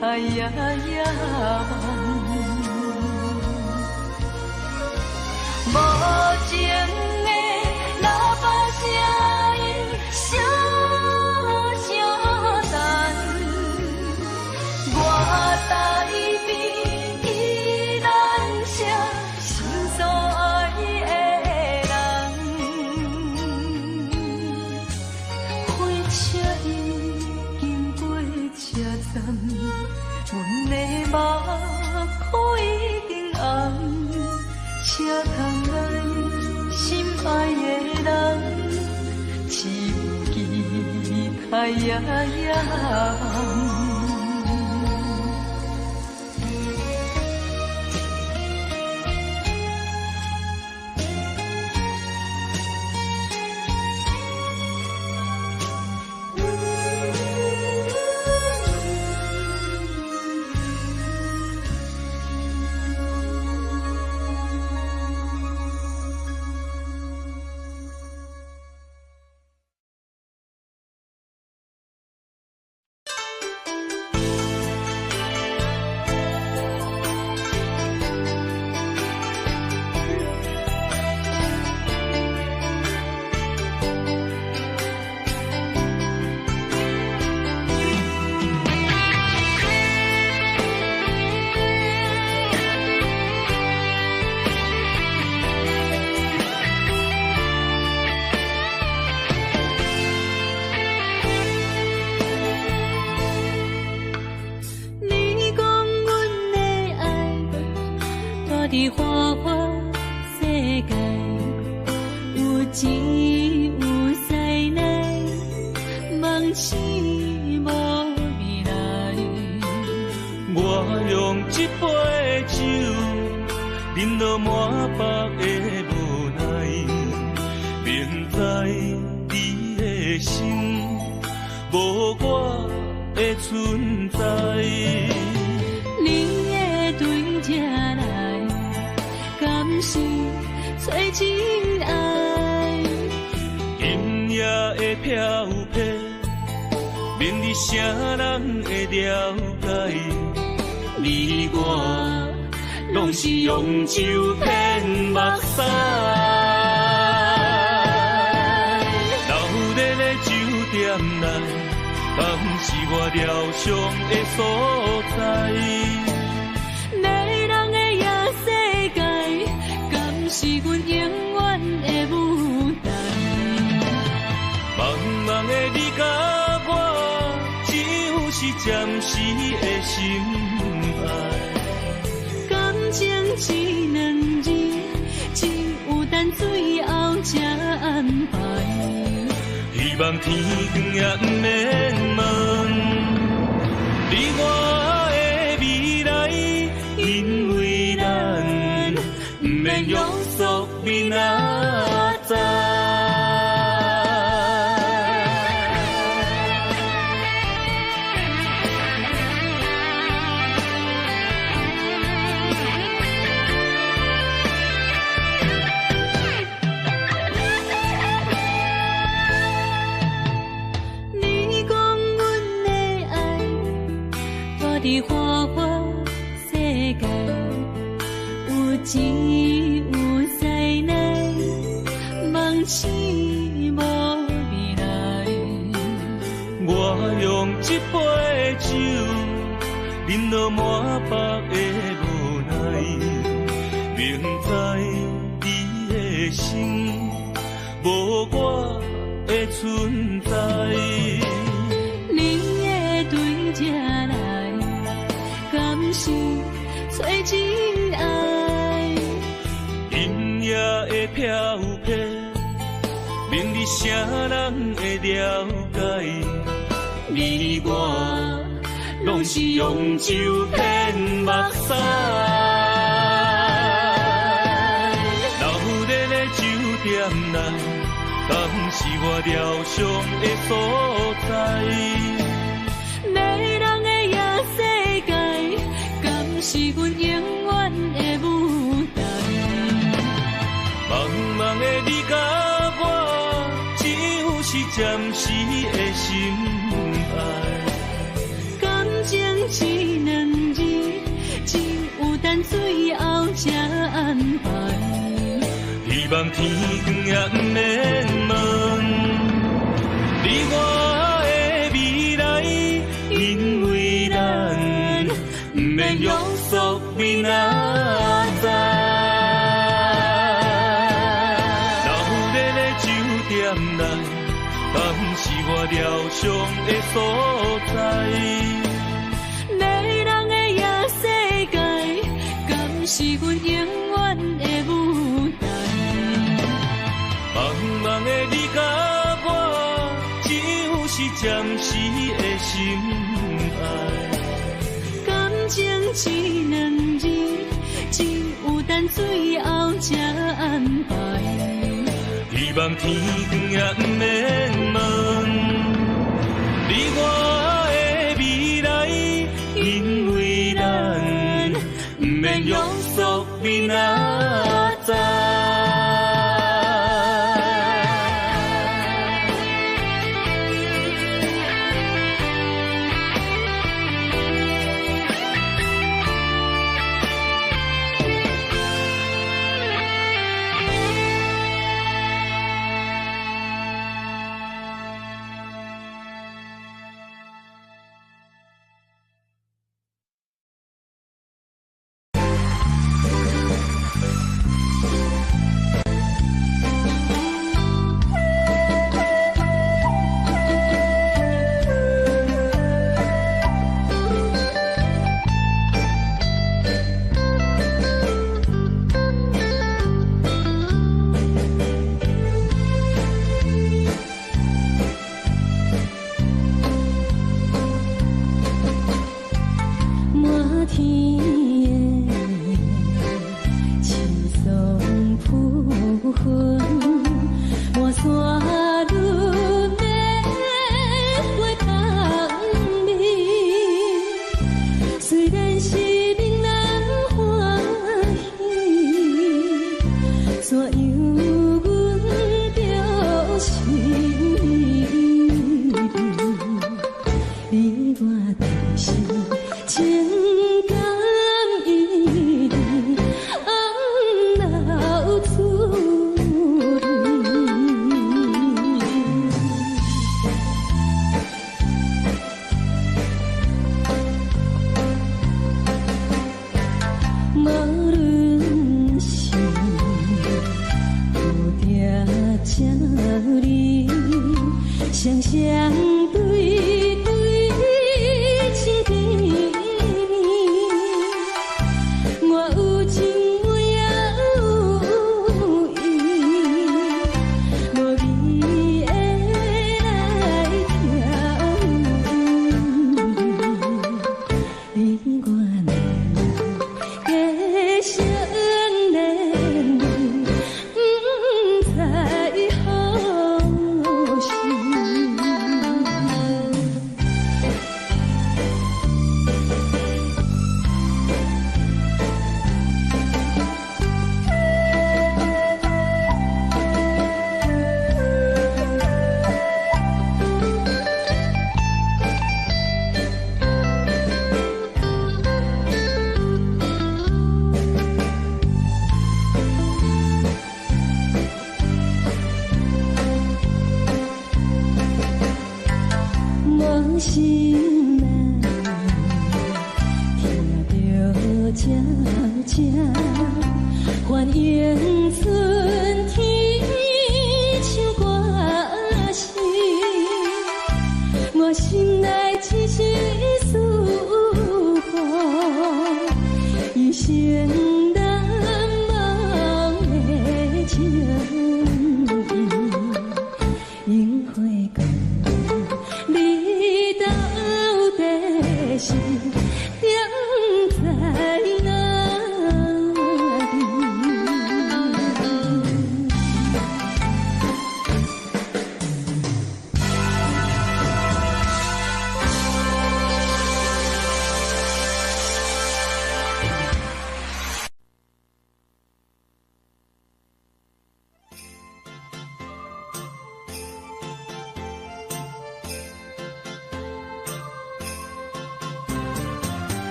待夜夜梦。无情的喇叭声音，声声淡。我台边依然想心所爱的人，火车已经过车站，阮的目眶已经红。车窗内心爱的人，只有期待夜夜梦。伫花花世界，有钱有势来，梦醒无未来。
我用一杯酒，饮落满腹的无奈，明知你的心无我的存在。
你的对这来，敢是找真爱？
今夜的飘泊，明日谁人会了解？你我拢是用酒骗目屎，流热的酒店内，敢是我疗伤的所在？
迷人的夜世界，敢是阮永远的舞台？
茫茫的你甲我，只有是暂时的心爱。
感情一两字，只有等最后才安排。
希望天光也不免问，你我的未来，因为咱不免约束明仔载。
只有灾难，梦醒无未来。
我用一杯酒，饮落满腹的无奈，明知伊的心无我的存在。
你的对这来，敢是找真爱？
音乐的飘飘，明日谁人会了解？你我拢是用酒骗目屎，老练的酒店内，敢是我疗伤的所在？
迷人的夜世界，敢是阮永远的舞台？
茫茫的你甲我，只有是暂时的心爱。
感情只两字，只有等最后才安排。
希望天光也不免问你我的未来，因为咱不免约束明仔载。老练的酒店内，敢是我疗伤的所在？
迷人的夜世界，敢是阮永远的舞台？
茫茫的你甲我，只有是暂时的心爱。
感情只两字，只有等最后才安排。
希望天光也不免问你我的未来，因为咱不免约束明仔载。
声，欢迎春天唱歌声，我心内只是思慕一生难忘的情。樱花讲，你到底是踮在哪里？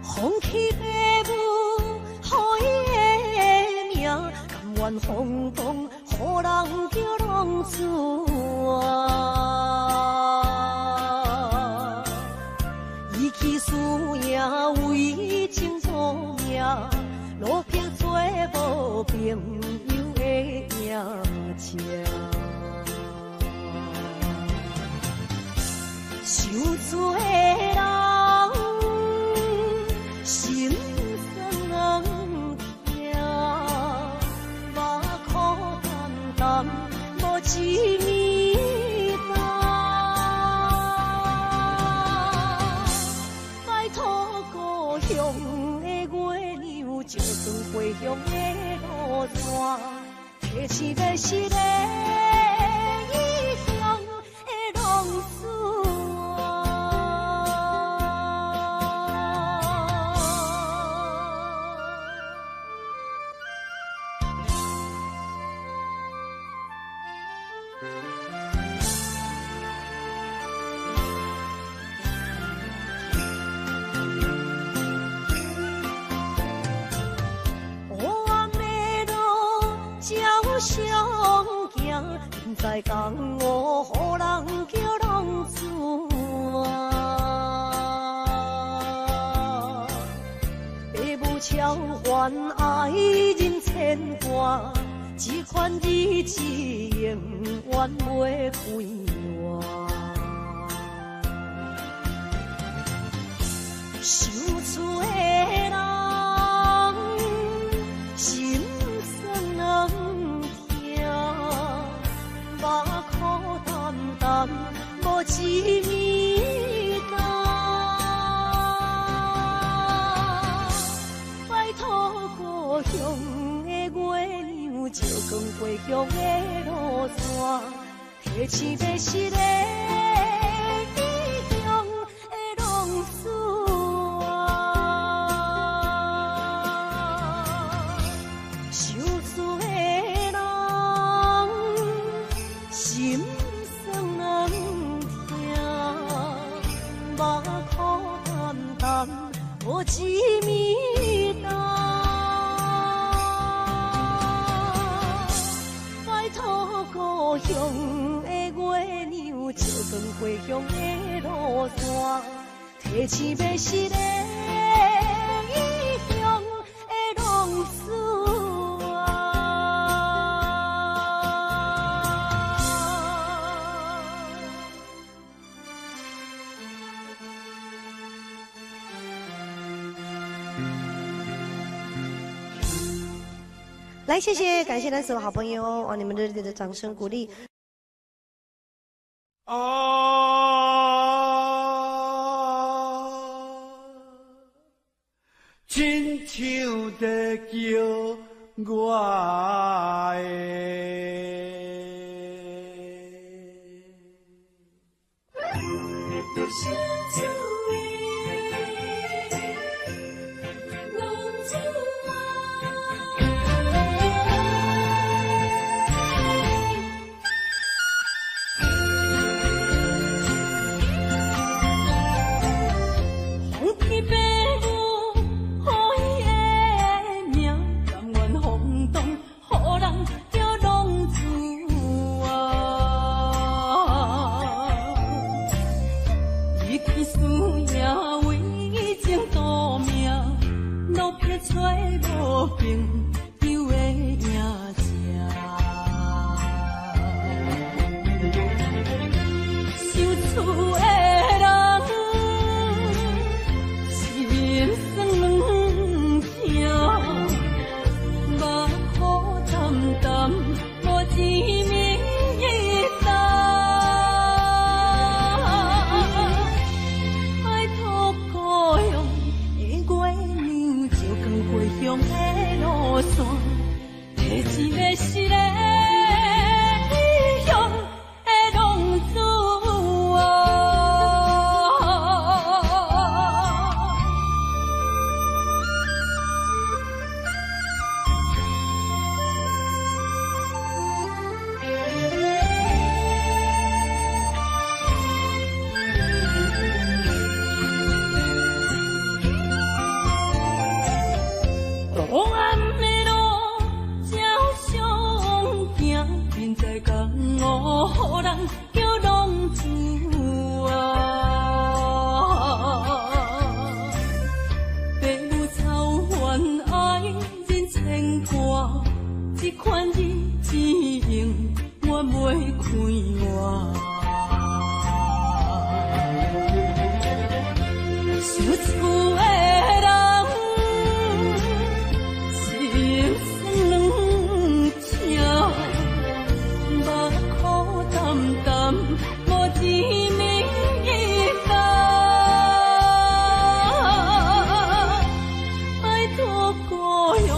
风起飞舞，予伊的名，甘愿风动，予人叫浪子啊。伊去输赢为情做命，路边做无朋友的命情。受罪的人。心酸人听，目眶淡淡，无一年淡。拜托故乡的月亮，照光回乡的路线，提起的是个异乡的浪子。相行，现在讲我，予人叫浪子啊。父母超还爱人牵挂，这款日子永远袂归我。受罪的人，心酸人。目眶淡淡，无一年淡。拜托故乡的月亮，照光回乡的路线，提起的是个异乡的浪子啊。受罪的人。心酸人听，目眶淡淡，无一面淡。拜托故乡的月亮，照光回乡的路线，提起的是个异乡的浪子啊。
来，谢谢，感谢咱所有好朋友哦，你们热烈的掌声鼓励。
亲像在叫我
外。受厝的人，心酸两条，目苦淡淡，无滋味的甘。拜托故乡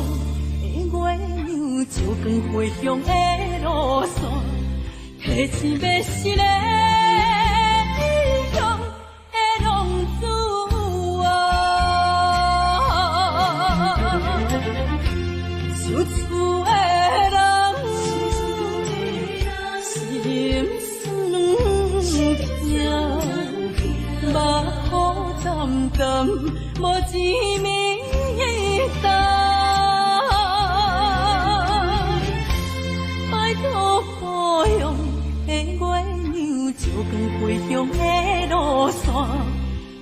的月亮，照光回乡的路线，提醒要是个异乡的浪子啊。受厝的人，心酸两条，目苦淡淡，无滋味的甘。拜托故乡的月亮，照光回乡的路线，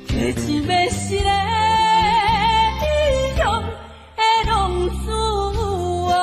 提醒要是个异乡的浪子啊。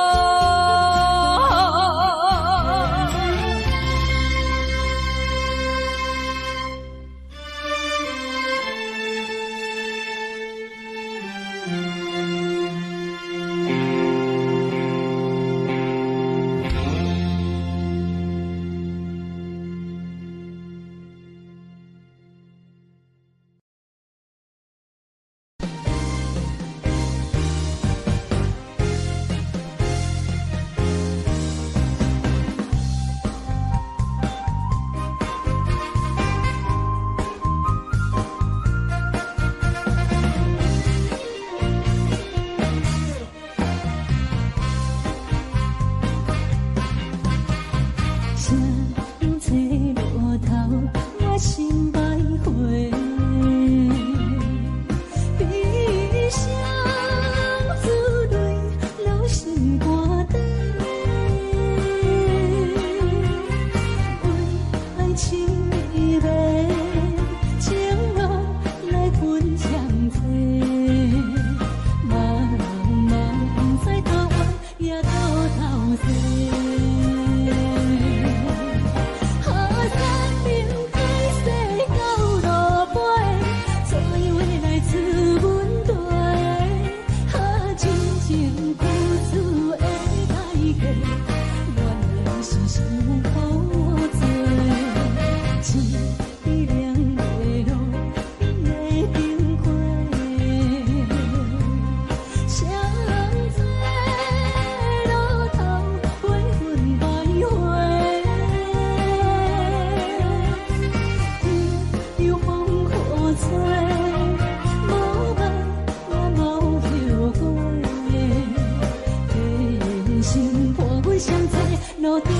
路顶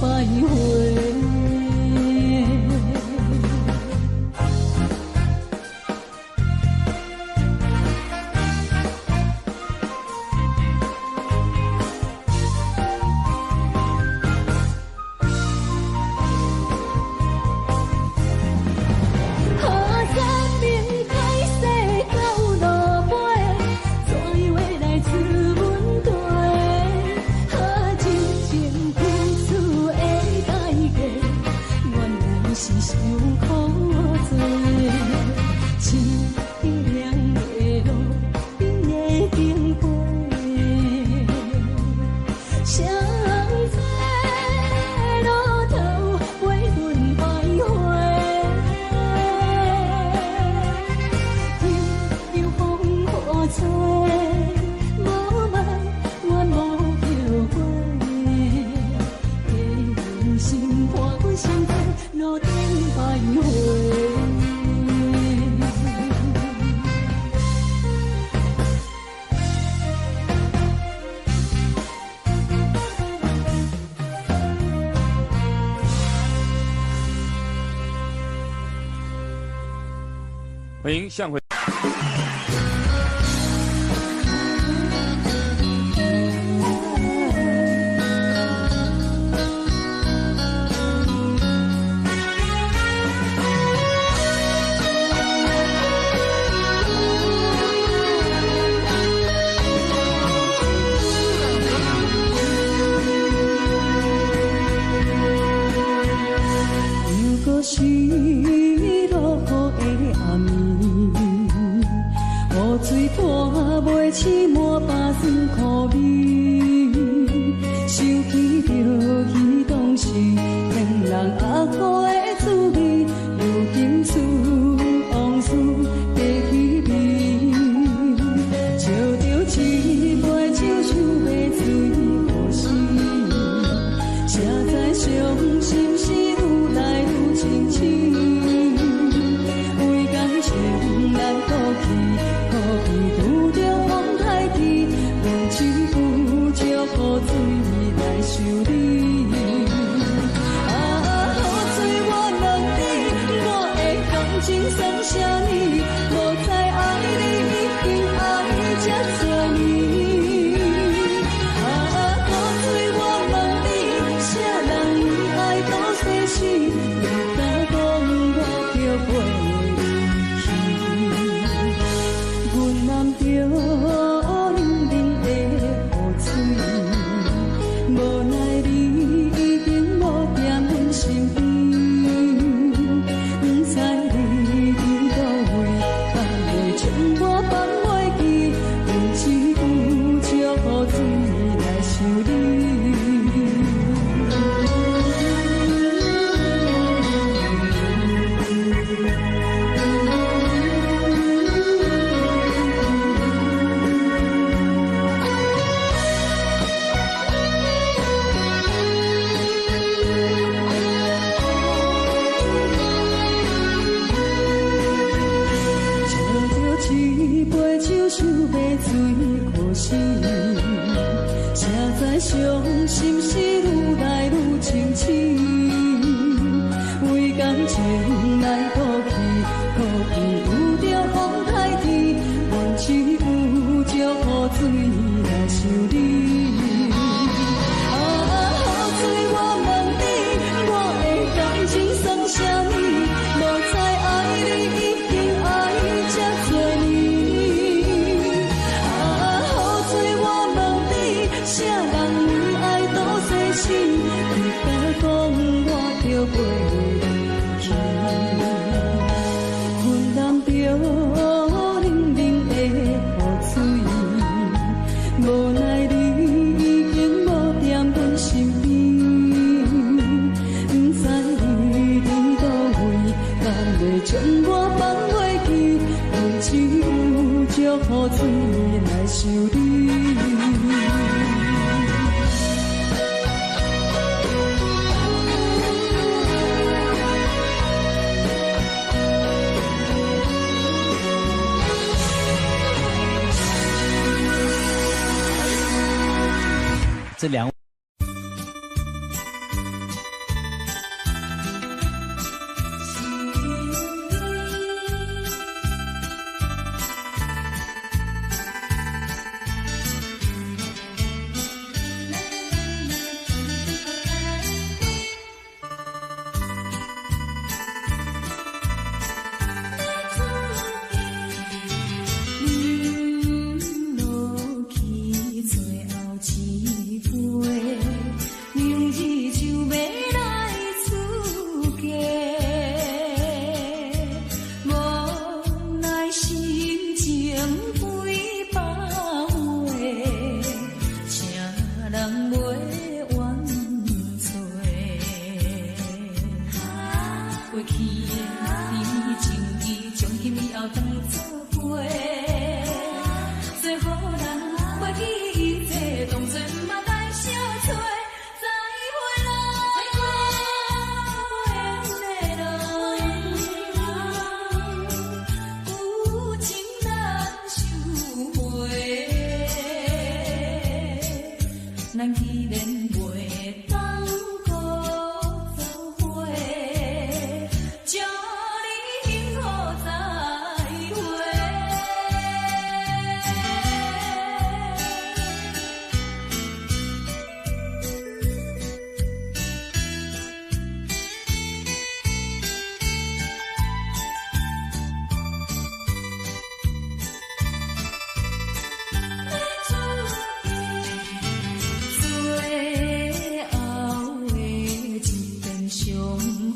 徘徊。
欢迎向回。
这两位。
落去最后一杯。去免袂当搁做伙，祝你幸福再会。最后的一遍相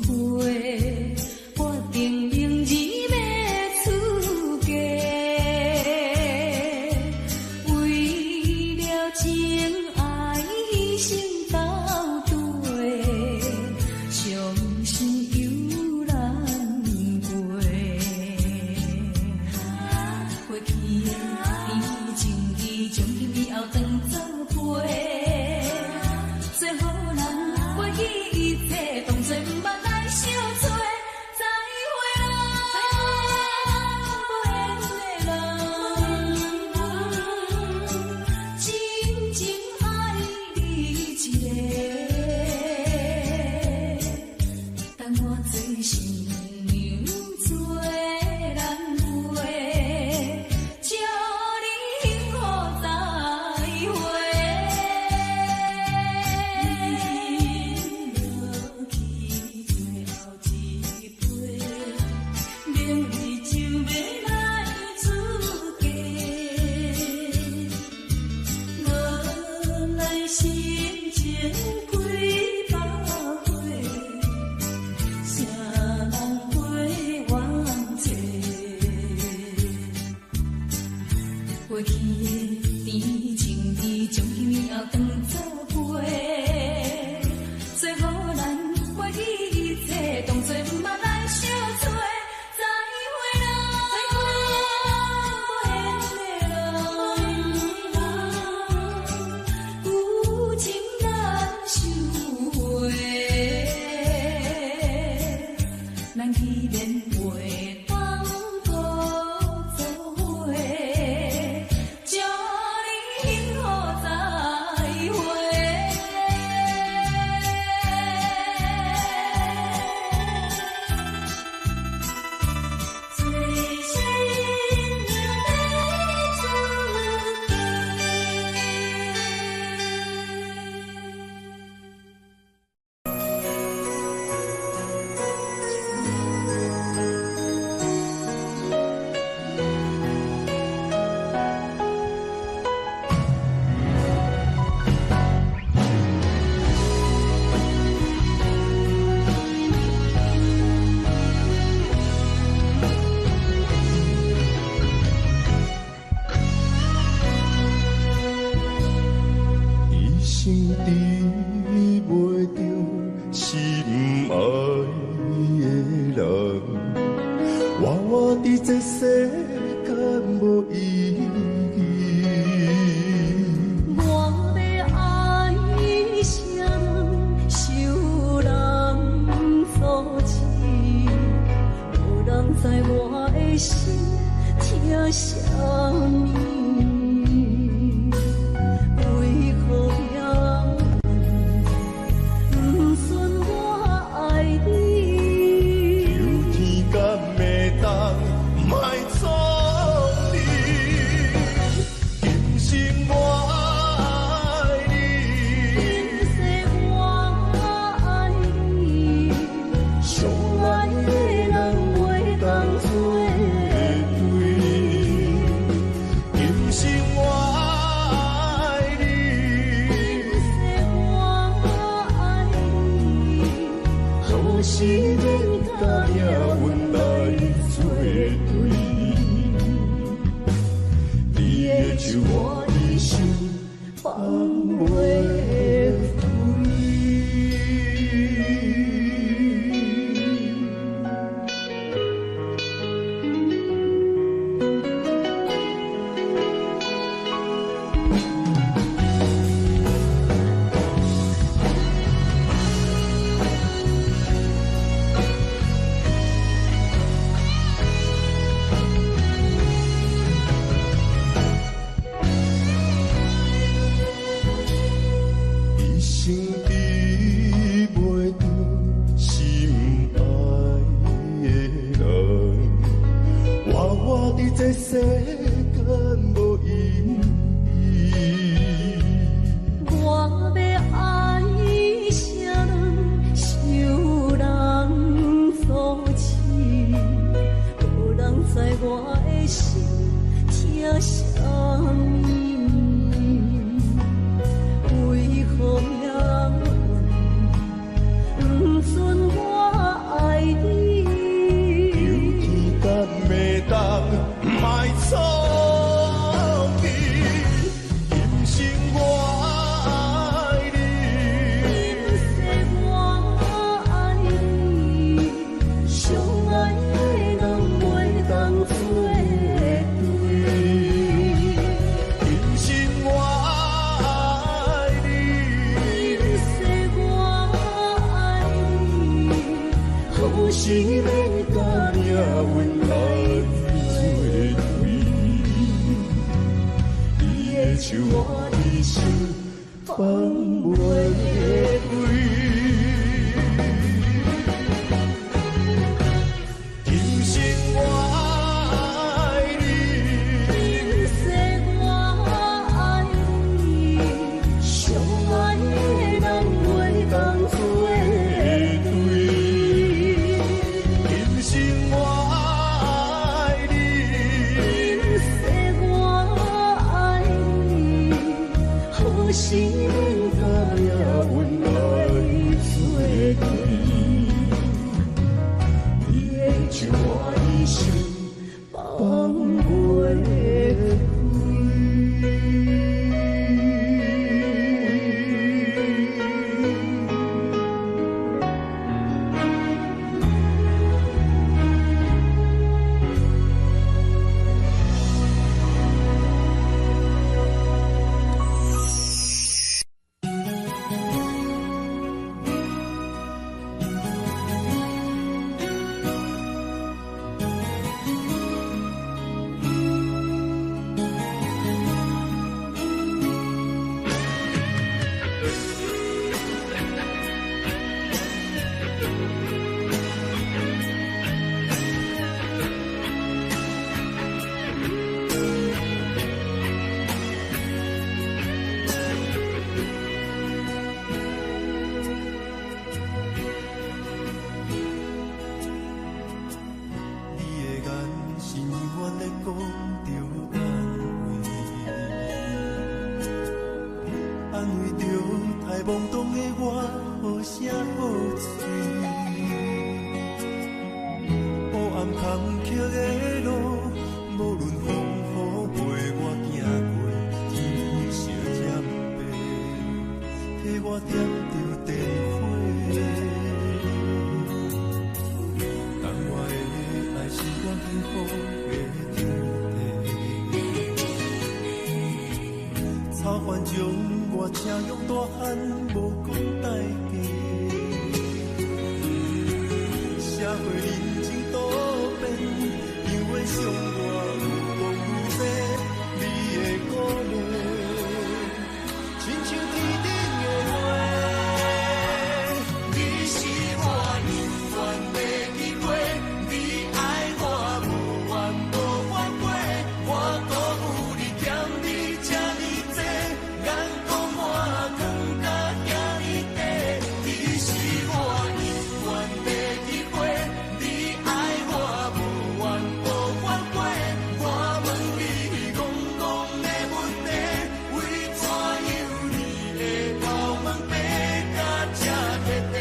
会，我定明日要出家，为了情爱牺牲到底，伤心犹难过。过去的甜情意，从今以后当作陪。最好咱过去一切，当作毋捌来相找。再会啦，不缘的人，真情爱你一个，等我做新娘做人陪，祝你幸福再会。过去的甜情意，从今以后当作陪。最好咱过去一切，当作毋捌来相找。再会啦，不缘的人，有情难收回。咱去免袂当搁做伙。祝你幸福再会。最新娘要出嫁。
一生治袂着心爱的人，活我伫这世间无意义。
我要爱谁，受人所欺，无人知我的心疼啥物。为何命运不顺我爱你？
有天敢会当莫错你，今生我爱你，
今世我爱你，
相爱的人袂当做对。今生我爱你，
今世我爱你，
何时免甲命运来作对？你的手，我的手，放袂开。生比袂着心爱的人，活伫这世间无意义。
我要爱啥人，想人所痴，无人知我的心疼啥物。为何命运不准我爱你？
有天干袂当卖错你，今生我爱你，
我爱你，相爱的人袂当做对。
今生我爱你，
好是要甲命运来作对，你的手我的心放袂开。
今生我爱你，
相爱的人袂当做对。
今生我爱你，
好是要甲命运来作对。你的手我的心放袂
懵懂的我，好声好嘴，黑暗坎坷的路，无论风雨陪我行过，天昏烧渐白，替我点着电火。但我的爱是我幸福的天地，草原将我请用大汉，无讲代价。社会人情多变，因为伤我有讲有济，你的鼓励，亲像天顶的花。你是我永远的机会，你爱我无怨无怨过，我辜负你欠你这么多，眼光我更加惊你地。你是我永远的机会，你爱我无怨无怨过，我问你戆戆的问题，为怎样你的头毛白甲这彻底？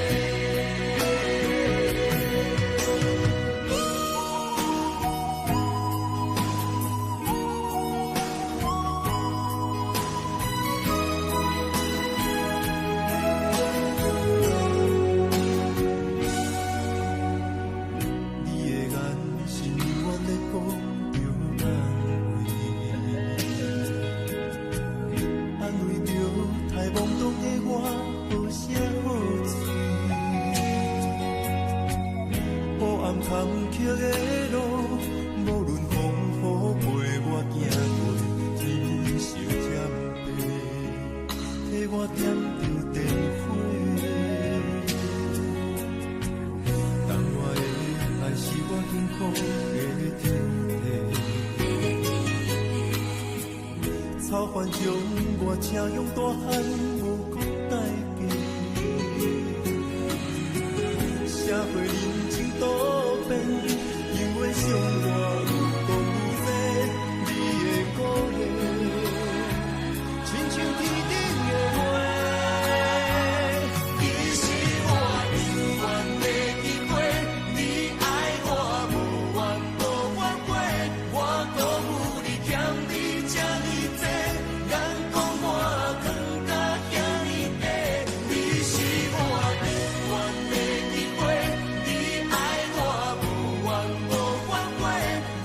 你的眼是永远在讲着安慰着太懵懂的我，好声好嘴。黑暗坎坷的路，无论风雨陪我行过，天昏烧渐白，替我点着电中，我才用大汉有讲代志。社会人情多变，因为相我有讲有这你的鼓励，亲像天顶的花。你是我永远的机会，你爱我无怨无怨过，我辜负你欠你这呢多，人讲我更加遐呢多。你是我永远的机会，你爱我无怨无怨过，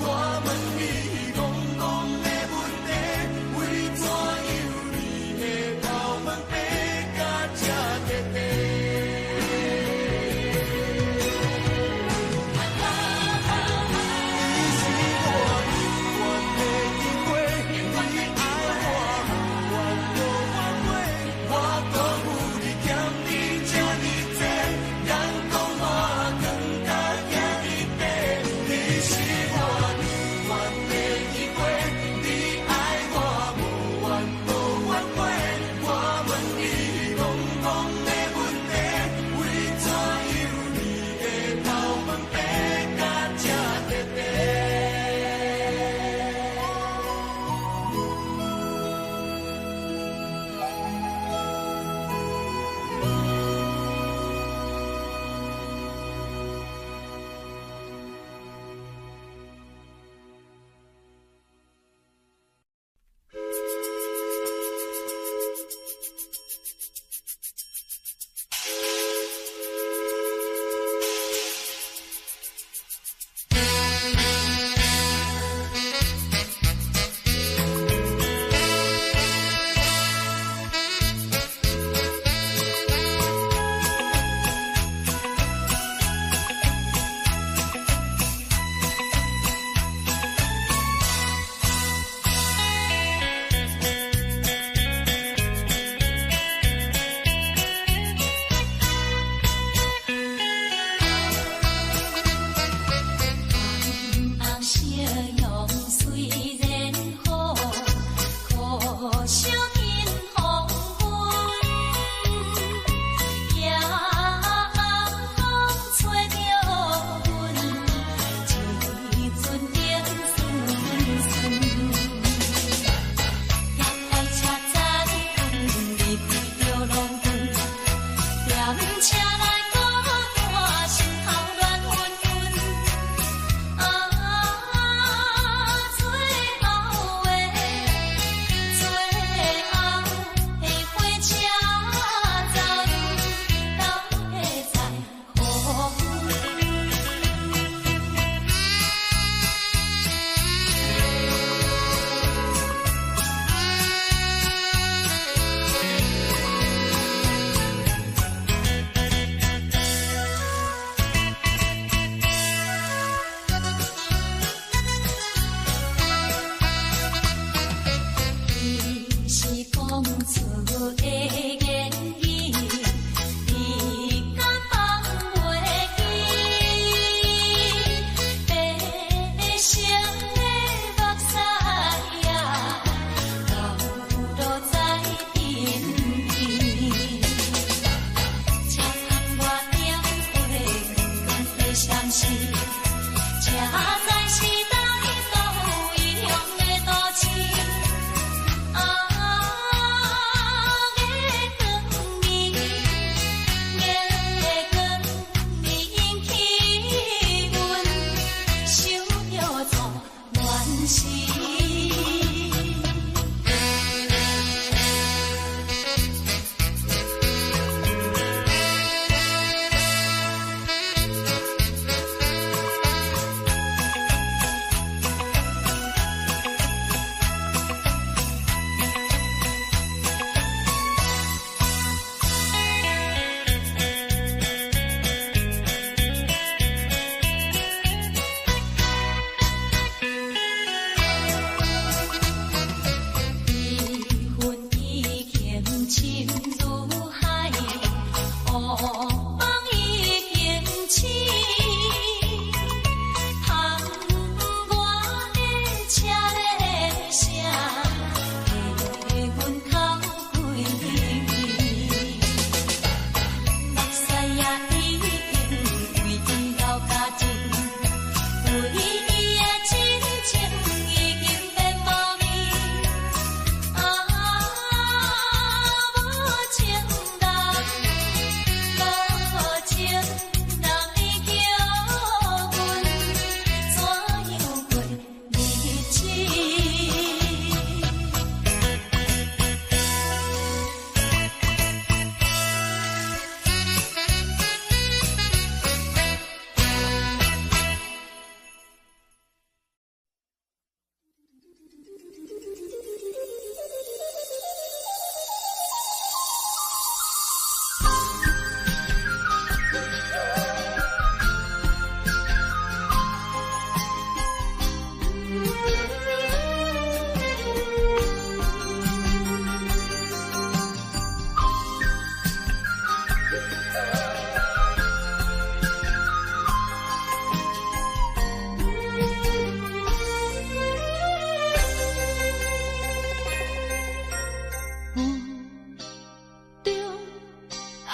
我问你戆戆的问题，为怎样你的头毛白甲这地地？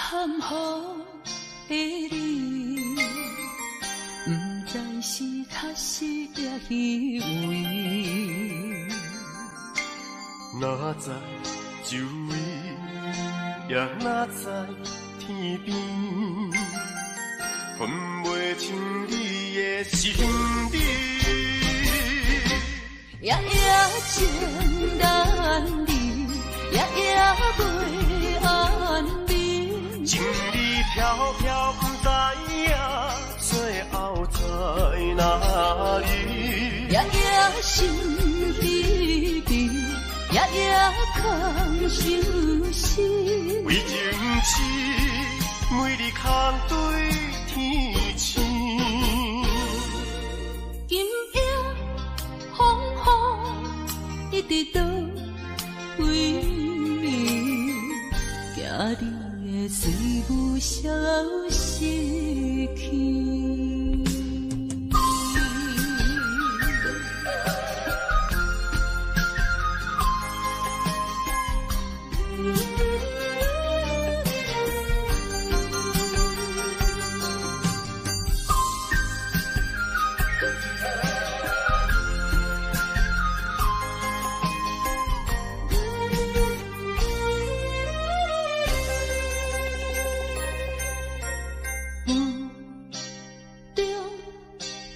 含糊的你，不知是确实也虚伪。
哪知周围，也哪知天边，分袂清你的心理。
夜夜情难离，夜夜袂安眠。
情理飘飘，不知影最后在哪里。
夜夜心悲悲，夜夜空相思。
为情痴，每日空对天星。
今夜风雨一直到为暝，惊你的随无消息去。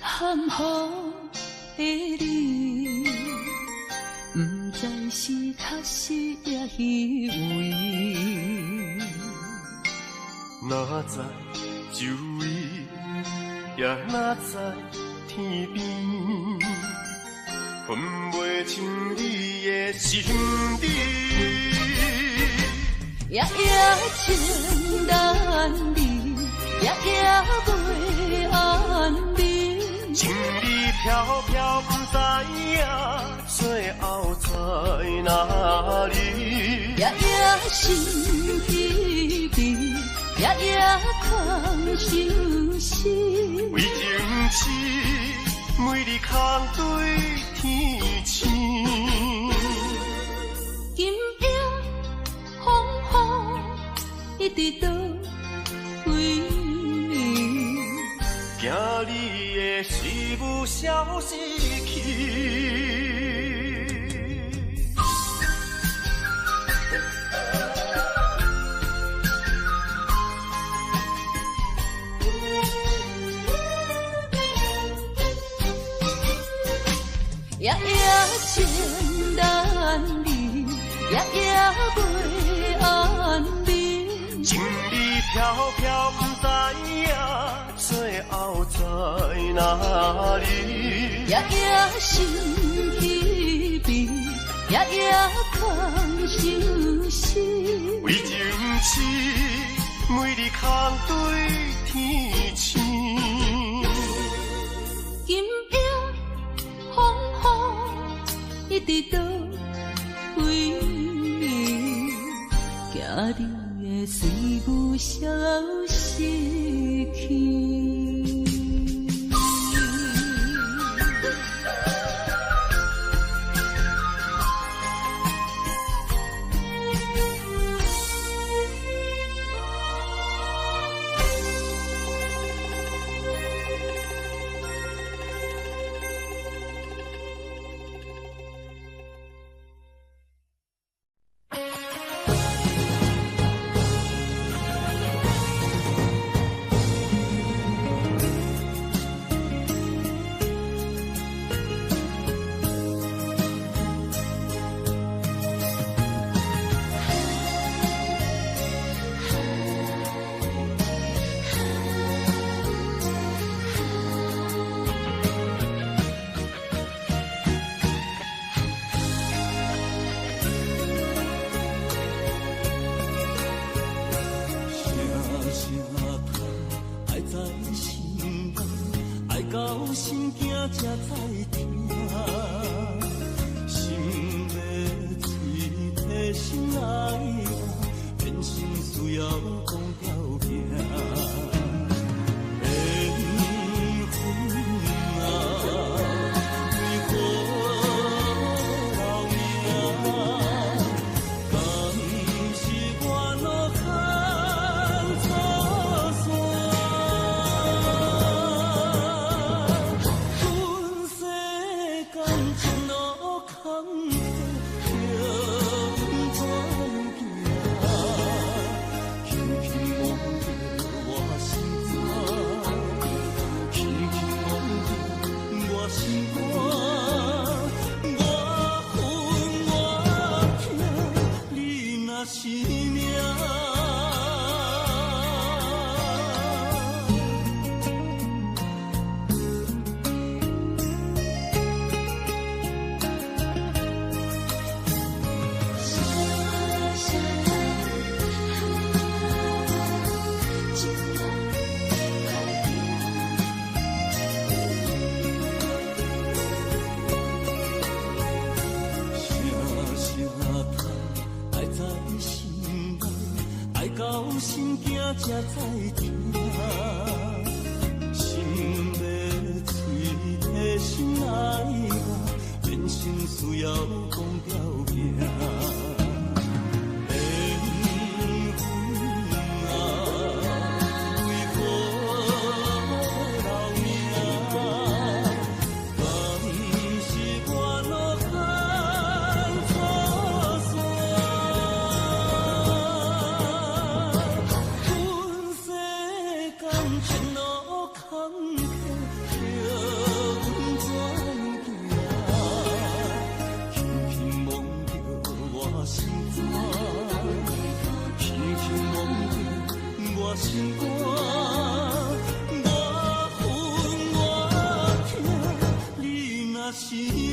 含糊的你，不知是确实也虚伪。
哪知周围，也哪知天边，分袂清你的心理。
夜夜情难离，夜夜袂安眠。
情理飘飘，不知影最后在哪里。
夜夜心悲悲，夜夜空相思。
为情痴，每日空对天星。
今夜风雨一直到为暝，
惊你的随无消息去。
夜夜情难离，夜夜袂安眠。
情理飘飘，不知影最后在哪里。
夜夜心悲悲，夜夜空相思。
为情痴，每日空对天星。
今夜风雨一直到为暝，惊你的随无消息去。
到心惊才知听，心要嘴提心爱我，变心需要讲条件。才知听，心要碎的心爱我，变成需要讲条行。心肝，我分我痛，你若是。